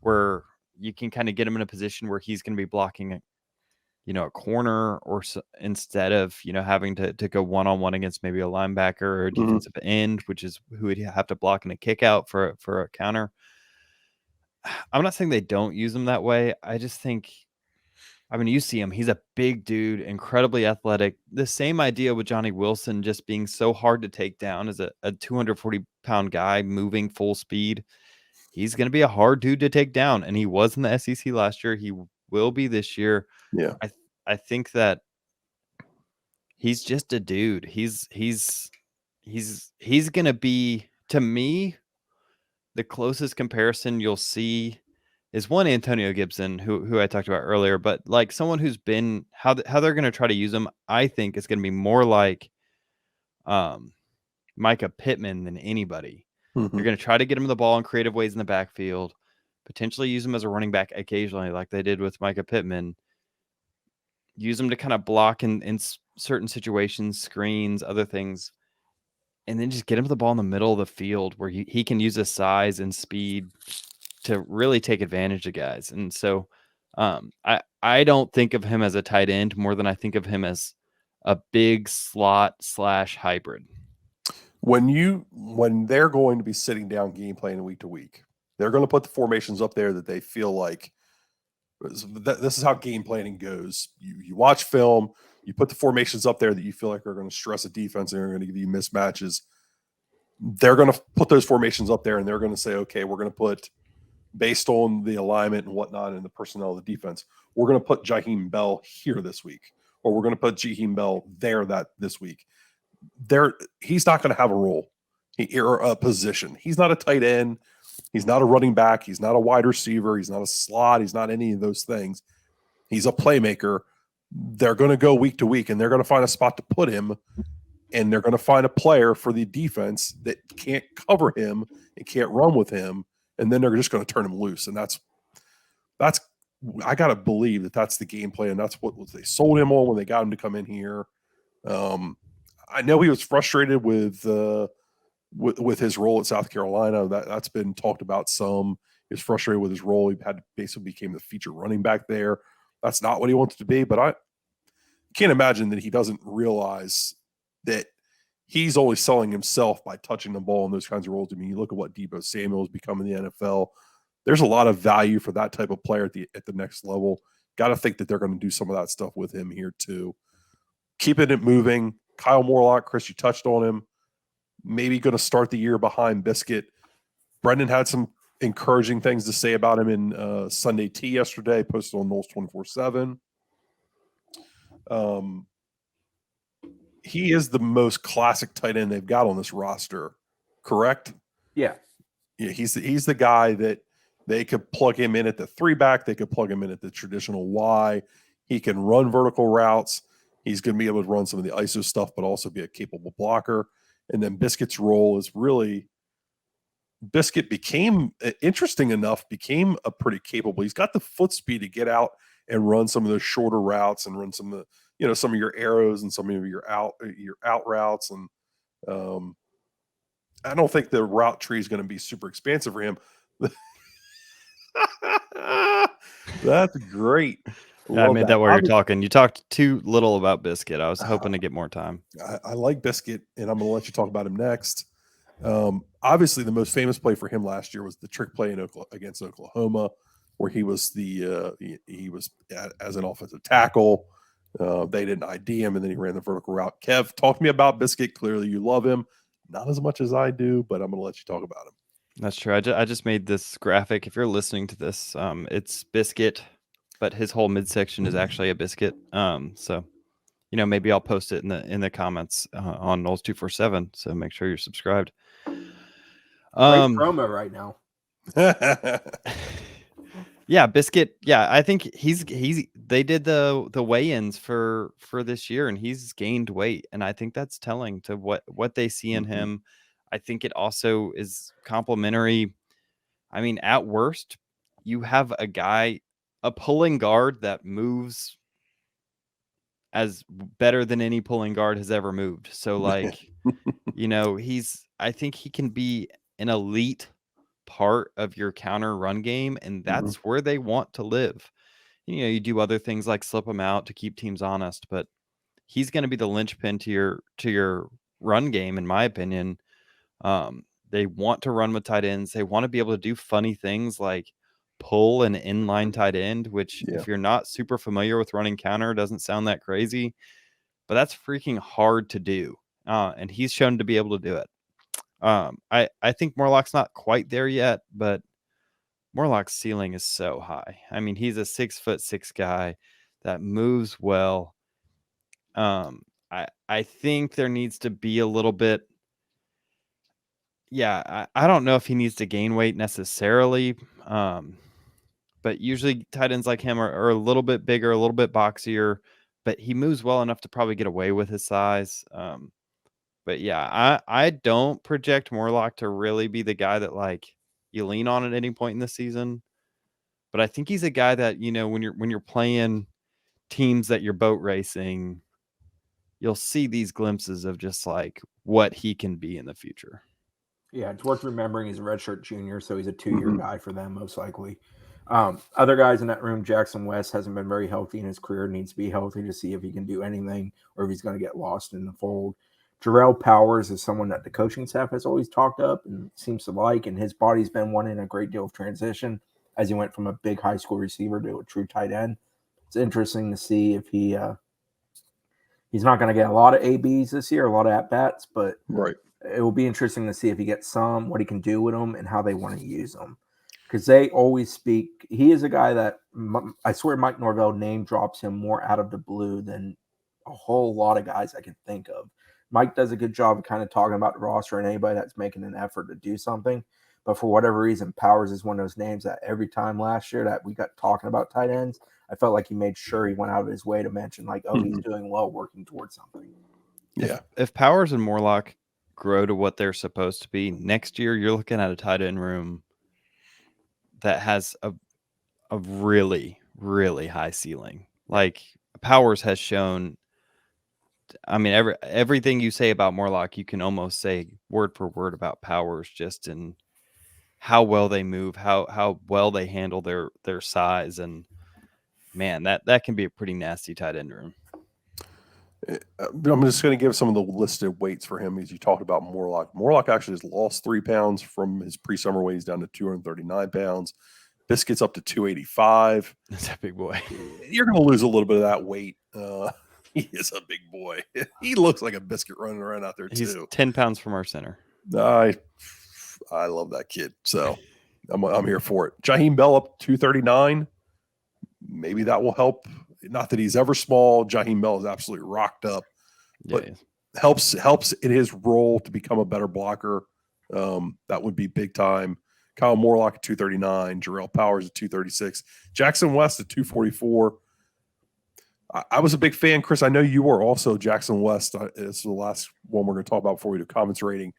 where you can kind of get him in a position where he's going to be blocking a corner, or instead of, having to go one-on-one against maybe a linebacker or a defensive end, which is who would have to block in a kick out for a counter. I'm not saying they don't use him that way. I just think, you see him. He's a big dude, incredibly athletic. The same idea with Johnny Wilson just being so hard to take down as a 240-pound guy moving full speed. He's going to be a hard dude to take down, and he was in the SEC last year. He will be this year. Yeah. I think that he's just a dude. He's going to be, to me, the closest comparison you'll see is one Antonio Gibson, who I talked about earlier, but like someone who's been, how they're going to try to use him, I think is going to be more like Micah Pittman than anybody. They're going to try to get him the ball in creative ways in the backfield, potentially use him as a running back occasionally, like they did with Micah Pittman. Use him to kind of block in certain situations, screens, other things, and then just get him the ball in the middle of the field where he can use his size and speed to really take advantage of guys. And so I don't think of him as a tight end more than I think of him as a big slot / hybrid. When they're going to be sitting down game playing week to week, they're going to put the formations up there that they feel like this is how game planning goes. You watch film, you put the formations up there that you feel like are going to stress a defense and are going to give you mismatches. They're going to put those formations up there and they're going to say, okay, we're going to put, based on the alignment and whatnot and the personnel of the defense, we're going to put Jaheim Bell here this week, or we're going to put Jaheim Bell there this week. He's not going to have a role or a position. He's not a tight end. He's not a running back. He's not a wide receiver. He's not a slot. He's not any of those things. He's a playmaker. They're going to go week to week, and they're going to find a spot to put him, and they're going to find a player for the defense that can't cover him and can't run with him, and then they're just going to turn him loose. And that's I got to believe that that's the game plan. That's what they sold him on when they got him to come in here. I know he was frustrated with his role at South Carolina. That's been talked about some. He was frustrated with his role. He had basically became the feature running back there. That's not what he wanted to be, but I can't imagine that he doesn't realize that he's only selling himself by touching the ball in those kinds of roles. I mean, you look at what Deebo Samuel has become in the NFL. There's a lot of value for that type of player at the next level. Got to think that they're going to do some of that stuff with him here too. Keeping it moving. Kyle Morlock, Chris, you touched on him. Maybe going to start the year behind Biscuit. Brendan had some encouraging things to say about him in Sunday Tea yesterday, posted on Knowles 24/7. He is the most classic tight end they've got on this roster, correct? Yeah. Yeah, he's the guy that they could plug him in at the 3-back. They could plug him in at the traditional Y. He can run vertical routes. He's going to be able to run some of the ISO stuff, but also be a capable blocker. And then Biscuit's role is really Biscuit became interesting enough, became a pretty capable. He's got the foot speed to get out and run some of those shorter routes and run some of the, some of your arrows and some of your out routes. And I don't think the route tree is going to be super expansive for him. That's great. I made that while you're talking. You talked too little about Biscuit. I was hoping to get more time. I like Biscuit, and I'm going to let you talk about him next. Obviously, the most famous play for him last year was the trick play against Oklahoma, where he was as an offensive tackle. They didn't ID him, and then he ran the vertical route. Kev, talk to me about Biscuit. Clearly, you love him. Not as much as I do, but I'm going to let you talk about him. That's true. I just made this graphic. If you're listening to this, it's Biscuit, but his whole midsection is actually a biscuit. So, maybe I'll post it in the comments on Knowles 247. So make sure you're subscribed. Great promo right now. Yeah, Biscuit. Yeah, I think they did the weigh-ins for this year, and he's gained weight, and I think that's telling to what they see in him. I think it also is complimentary. I mean, at worst, you have a pulling guard that moves as better than any pulling guard has ever moved. So like, I think he can be an elite part of your counter run game, and that's where they want to live. You do other things like slip them out to keep teams honest, but he's going to be the linchpin to your run game, in my opinion. They want to run with tight ends. They want to be able to do funny things like pull an inline tight end, which if you're not super familiar with running counter, doesn't sound that crazy, but that's freaking hard to do. And he's shown to be able to do it. I think Morlock's not quite there yet, but Morlock's ceiling is so high. I mean, he's a 6'6" guy that moves well. I think there needs to be a little bit. Yeah, I don't know if he needs to gain weight necessarily. But usually tight ends like him are a little bit bigger, a little bit boxier, but he moves well enough to probably get away with his size. But yeah, I don't project Morlock to really be the guy that like you lean on at any point in the season. But I think he's a guy that, when you're playing teams that you're boat racing, you'll see these glimpses of just like what he can be in the future. Yeah, it's worth remembering he's a redshirt junior, so he's a 2-year guy for them, most likely. Other guys in that room, Jackson West hasn't been very healthy in his career, needs to be healthy to see if he can do anything or if he's going to get lost in the fold. Jarrell Powers is someone that the coaching staff has always talked up and seems to like, and his body's been wanting a great deal of transition as he went from a big high school receiver to a true tight end. It's interesting to see if he's not going to get a lot of ABs this year, a lot of at-bats, but it will be interesting to see if he gets some, what he can do with them, and how they want to use them. Because they always speak. He is a guy that I swear Mike Norvell name drops him more out of the blue than a whole lot of guys I can think of. Mike does a good job of kind of talking about the roster and anybody that's making an effort to do something. But for whatever reason, Powers is one of those names that every time last year that we got talking about tight ends, I felt like he made sure he went out of his way to mention like, oh, he's doing well, working towards something. Yeah. If Powers and Morlock grow to what they're supposed to be next year, you're looking at a tight end room that has a really, really high ceiling. Like Powers has shown. I mean, everything you say about Morlock, you can almost say word for word about Powers, just in how well they move, how well they handle their size, and man, that can be a pretty nasty tight end room. I'm just going to give some of the listed weights for him as you talked about Morlock. Morlock actually has lost 3 pounds from his pre-summer weight. He's down to 239 pounds. Biscuit's up to 285. That's a big boy. You're going to lose a little bit of that weight. He is a big boy. He looks like a biscuit running around out there too. He's 10 pounds from our center. I love that kid. So I'm here for it. Jaheim Bell up 239. Maybe that will help. Not that he's ever small. Jaheim Bell is absolutely rocked up, but helps in his role to become a better blocker. That would be big time. Kyle Morlock at 239, Jarrell Powers at 236, Jackson West at 244. I was a big fan, Chris. I know you were also. Jackson West. This is the last one we're going to talk about before we do comments rating.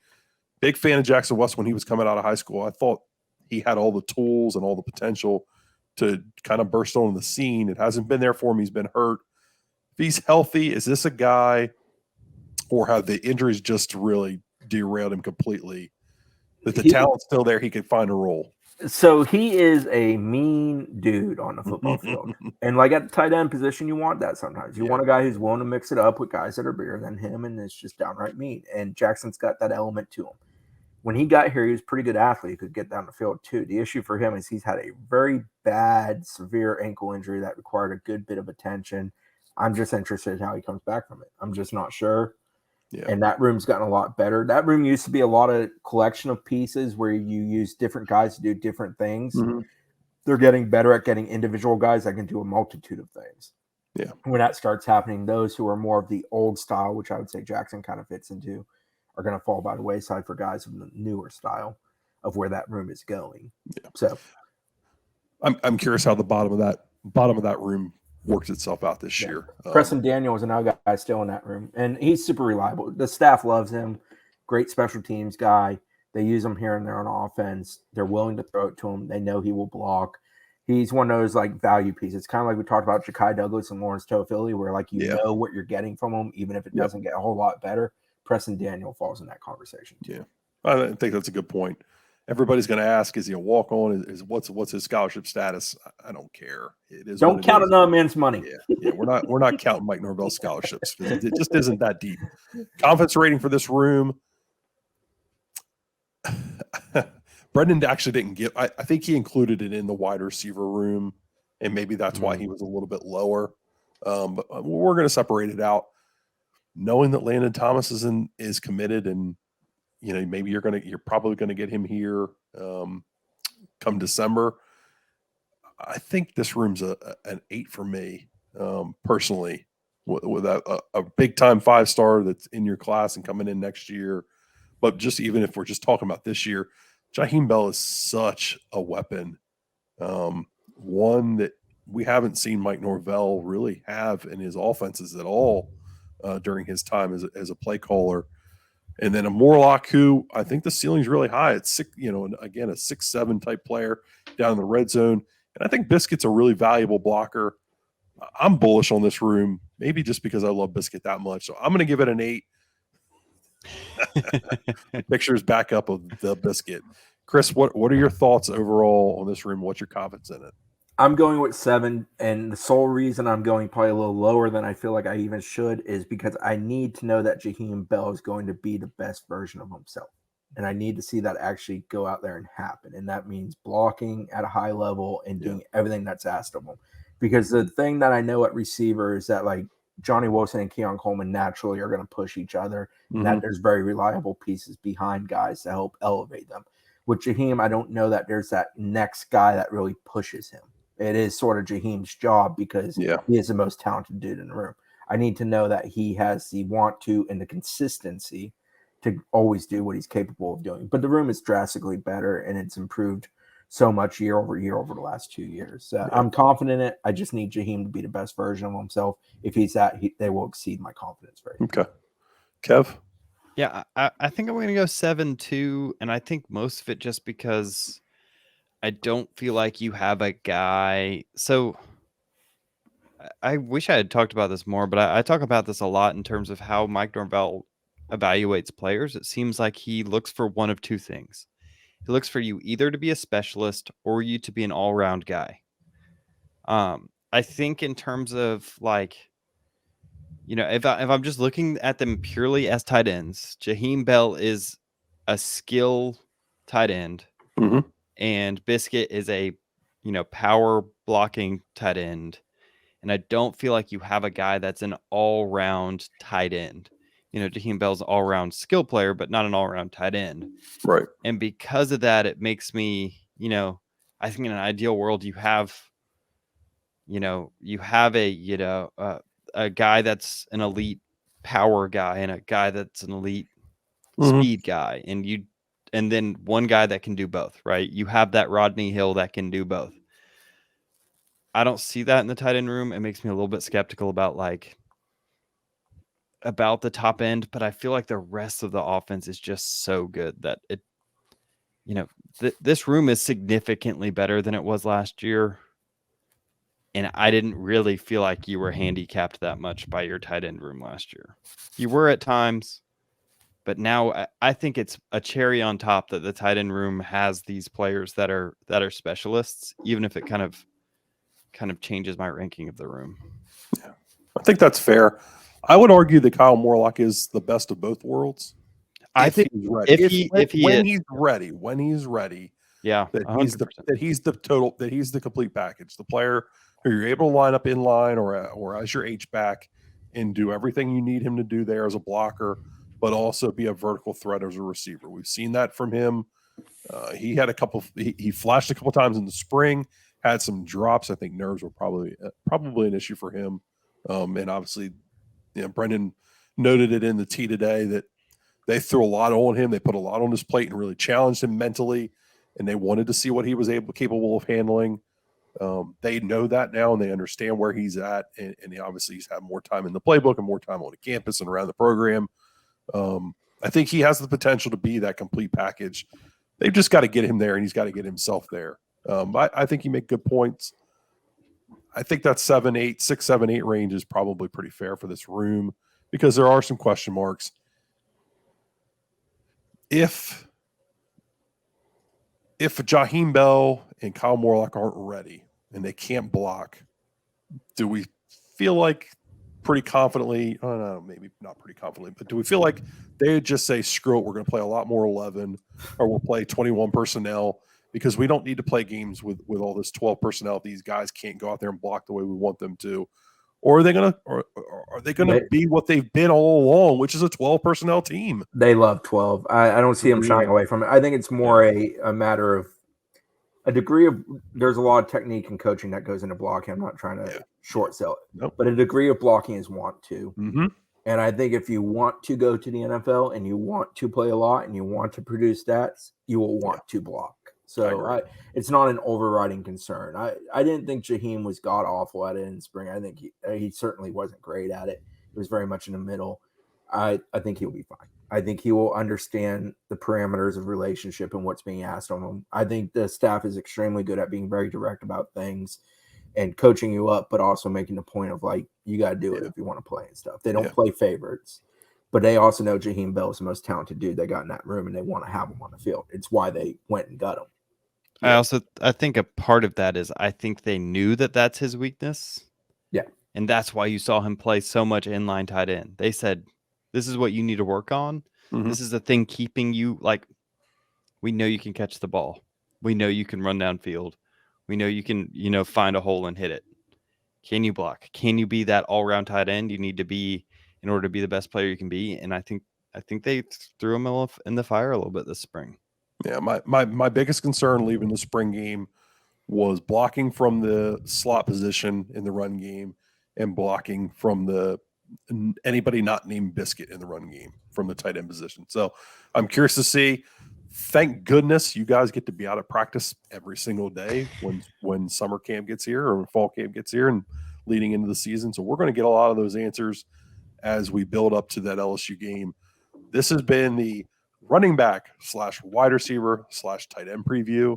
Big fan of Jackson West when he was coming out of high school. I thought he had all the tools and all the potential to kind of burst onto the scene. It hasn't been there for him. He's been hurt. If he's healthy, is this a guy, or have the injuries just really derailed him completely? That the talent's still there, he could find a role. So he is a mean dude on the football field. And like at the tight end position, you want that sometimes. You want a guy who's willing to mix it up with guys that are bigger than him, and it's just downright mean. And Jackson's got that element to him. When he got here, he was a pretty good athlete. He could get down the field too. The issue for him is he's had a very bad, severe ankle injury that required a good bit of attention. I'm just interested in how he comes back from it. I'm just not sure. Yeah. And that room's gotten a lot better. That room used to be a lot of collection of pieces where you use different guys to do different things. Mm-hmm. They're getting better at getting individual guys that can do a multitude of things. Yeah. When that starts happening, those who are more of the old style, which I would say Jackson kind of fits into, are going to fall by the wayside for guys of the newer style of where that room is going. Yeah. So I'm curious how the bottom of that room works itself out this year. Preston Daniel is another guy still in that room, and he's super reliable. The staff loves him. Great special teams guy. They use him here and there on offense. They're willing to throw it to him. They know he will block. He's one of those like value pieces. It's kind of like we talked about Ja'Kai Douglas and Lawrence Toafili, where like you know what you're getting from him, even if it doesn't get a whole lot better. Preston Daniel falls in that conversation too. Yeah, I think that's a good point. Everybody's going to ask, is he a walk-on? Is what's his scholarship status? I don't care. It is. Don't count another man's money. Yeah. We're not counting Mike Norvell's scholarships because it just isn't that deep. Confidence rating for this room. Brendan actually didn't give. I think he included it in the wide receiver room, and maybe that's why he was a little bit lower. But we're going to separate it out, knowing that Landon Thomas is committed and. You know, maybe you're probably gonna get him here come December. I think this room's an 8 for me personally, with a big time 5-star that's in your class and coming in next year. But just even if we're just talking about this year, Jaheim Bell is such a weapon, one that we haven't seen Mike Norvell really have in his offenses at all during his time as a play caller. And then a Morlock who I think the ceiling's really high. It's a 6'7" type player down in the red zone. And I think Biscuit's a really valuable blocker. I'm bullish on this room, maybe just because I love Biscuit that much. So I'm going to give it an 8. Pictures back up of the Biscuit. Chris, what are your thoughts overall on this room? What's your confidence in it? I'm going with 7, and the sole reason I'm going probably a little lower than I feel like I even should is because I need to know that Jaheim Bell is going to be the best version of himself. And I need to see that actually go out there and happen. And that means blocking at a high level and doing everything that's asked of him. Because the thing that I know at receiver is that like Johnny Wilson and Keon Coleman naturally are going to push each other, and that there's very reliable pieces behind guys to help elevate them. With Jaheim, I don't know that there's that next guy that really pushes him. It is sort of Jaheim's job because he is the most talented dude in the room. I need to know that he has the want to and the consistency to always do what he's capable of doing. But the room is drastically better, and it's improved so much year over year over the last 2 years. I'm confident in it. I just need Jaheim to be the best version of himself. If he's that, they will exceed my confidence rate. Okay. Kev? Yeah, I think I'm going to go 7 too, and I think most of it just because I don't feel like you have a guy. So I wish I had talked about this more, but I talk about this a lot in terms of how Mike Norvell evaluates players. It seems like he looks for one of two things. He looks for you either to be a specialist or you to be an all-around guy. I think in terms of like, you know, if I'm just looking at them purely as tight ends, Jaheim Bell is a skill tight end. Mm-hmm. And Biscuit is a, power blocking tight end. And I don't feel like you have a guy that's an all-round tight end. Jaheim Bell's an all-round skill player, but not an all-round tight end. Right. And because of that, it makes me, I think in an ideal world, you have a guy that's an elite power guy and a guy that's an elite speed guy, and then one guy that can do both, right? You have that Rodney Hill that can do both. I don't see that in the tight end room. It makes me a little bit skeptical about the top end, but I feel like the rest of the offense is just so good that this room is significantly better than it was last year. And I didn't really feel like you were handicapped that much by your tight end room last year. You were at times, but now I think it's a cherry on top that the tight end room has these players that are specialists, even if it kind of changes my ranking of the room. Yeah, I think that's fair. I would argue that Kyle Morlock is the best of both worlds. I think he's ready. When he's ready, yeah, that he's the complete package. The player who you're able to line up in line or as your H back and do everything you need him to do there as a blocker, but also be a vertical threat as a receiver. We've seen that from him. He had he flashed a couple times in the spring, had some drops. I think nerves were probably an issue for him. And obviously, Brendan noted it in the tee today that they threw a lot on him. They put a lot on his plate and really challenged him mentally, and they wanted to see what he was capable of handling. They know that now, and they understand where he's at, and obviously he's had more time in the playbook and more time on the campus and around the program. I think he has the potential to be that complete package. They've just got to get him there, and he's got to get himself there. I think you make good points. I think that 6, 7, 8 range is probably pretty fair for this room because there are some question marks. If Jaheim Bell and Kyle Morlock aren't ready and they can't block, do we feel like pretty confidently, I don't know, maybe not pretty confidently, but do we feel like they would just say, screw it, we're going to play a lot more 11 or we'll play 21 personnel because we don't need to play games with all this 12 personnel if these guys can't go out there and block the way we want them to? Or are they going to be what they've been all along, which is a 12 personnel team? They love 12. I don't see them shying away from it. I think it's more a matter of a degree of there's a lot of technique and coaching that goes into blocking. I'm not trying to short sell it, but a degree of blocking is want to. Mm-hmm. And I think if you want to go to the NFL and you want to play a lot and you want to produce stats, you will want to block. So it's not an overriding concern. I didn't think Jaheim was god awful at it in spring. I think he certainly wasn't great at it. It was very much in the middle. I think he'll be fine. I think he will understand the parameters of relationship and what's being asked of him. I think the staff is extremely good at being very direct about things and coaching you up, but also making the point of you got to do it if you want to play and stuff. They don't play favorites. But they also know Jaheim Bell is the most talented dude they got in that room, and they want to have him on the field. It's why they went and got him. I think a part of that is I think they knew that that's his weakness. Yeah. And that's why you saw him play so much inline tight end. They said, this is what you need to work on. Mm-hmm. This is the thing keeping you we know you can catch the ball. We know you can run downfield. We know you can, find a hole and hit it. Can you block? Can you be that all-around tight end you need to be in order to be the best player you can be? And I think they threw him in the fire a little bit this spring. Yeah, my biggest concern leaving the spring game was blocking from the slot position in the run game and blocking from anybody not named Biscuit in the run game from the tight end position. So I'm curious to see. Thank goodness you guys get to be out of practice every single day when summer camp gets here or fall camp gets here and leading into the season. So we're going to get a lot of those answers as we build up to that LSU game. This has been the running back / wide receiver / tight end preview.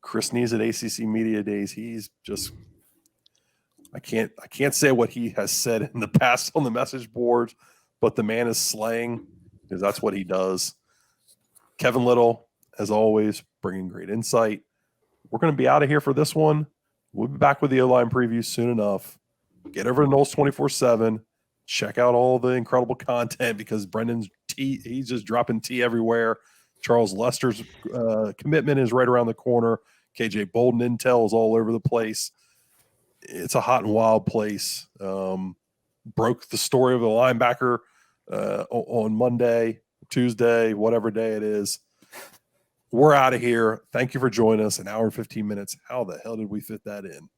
Chris Nees at ACC Media Days. He's just, I can't say what he has said in the past on the message boards, but the man is slaying because that's what he does. Kevin Little, as always, bringing great insight. We're going to be out of here for this one. We'll be back with the O-line preview soon enough. Get over to Knowles 24/7. Check out all the incredible content because Brendan's he's just dropping tea everywhere. Charles Lester's commitment is right around the corner. KJ Bolden intel is all over the place. It's a hot and wild place. Broke the story of the linebacker on Monday, Tuesday, whatever day it is. We're out of here. Thank you for joining us. An hour and 15 minutes. How the hell did we fit that in?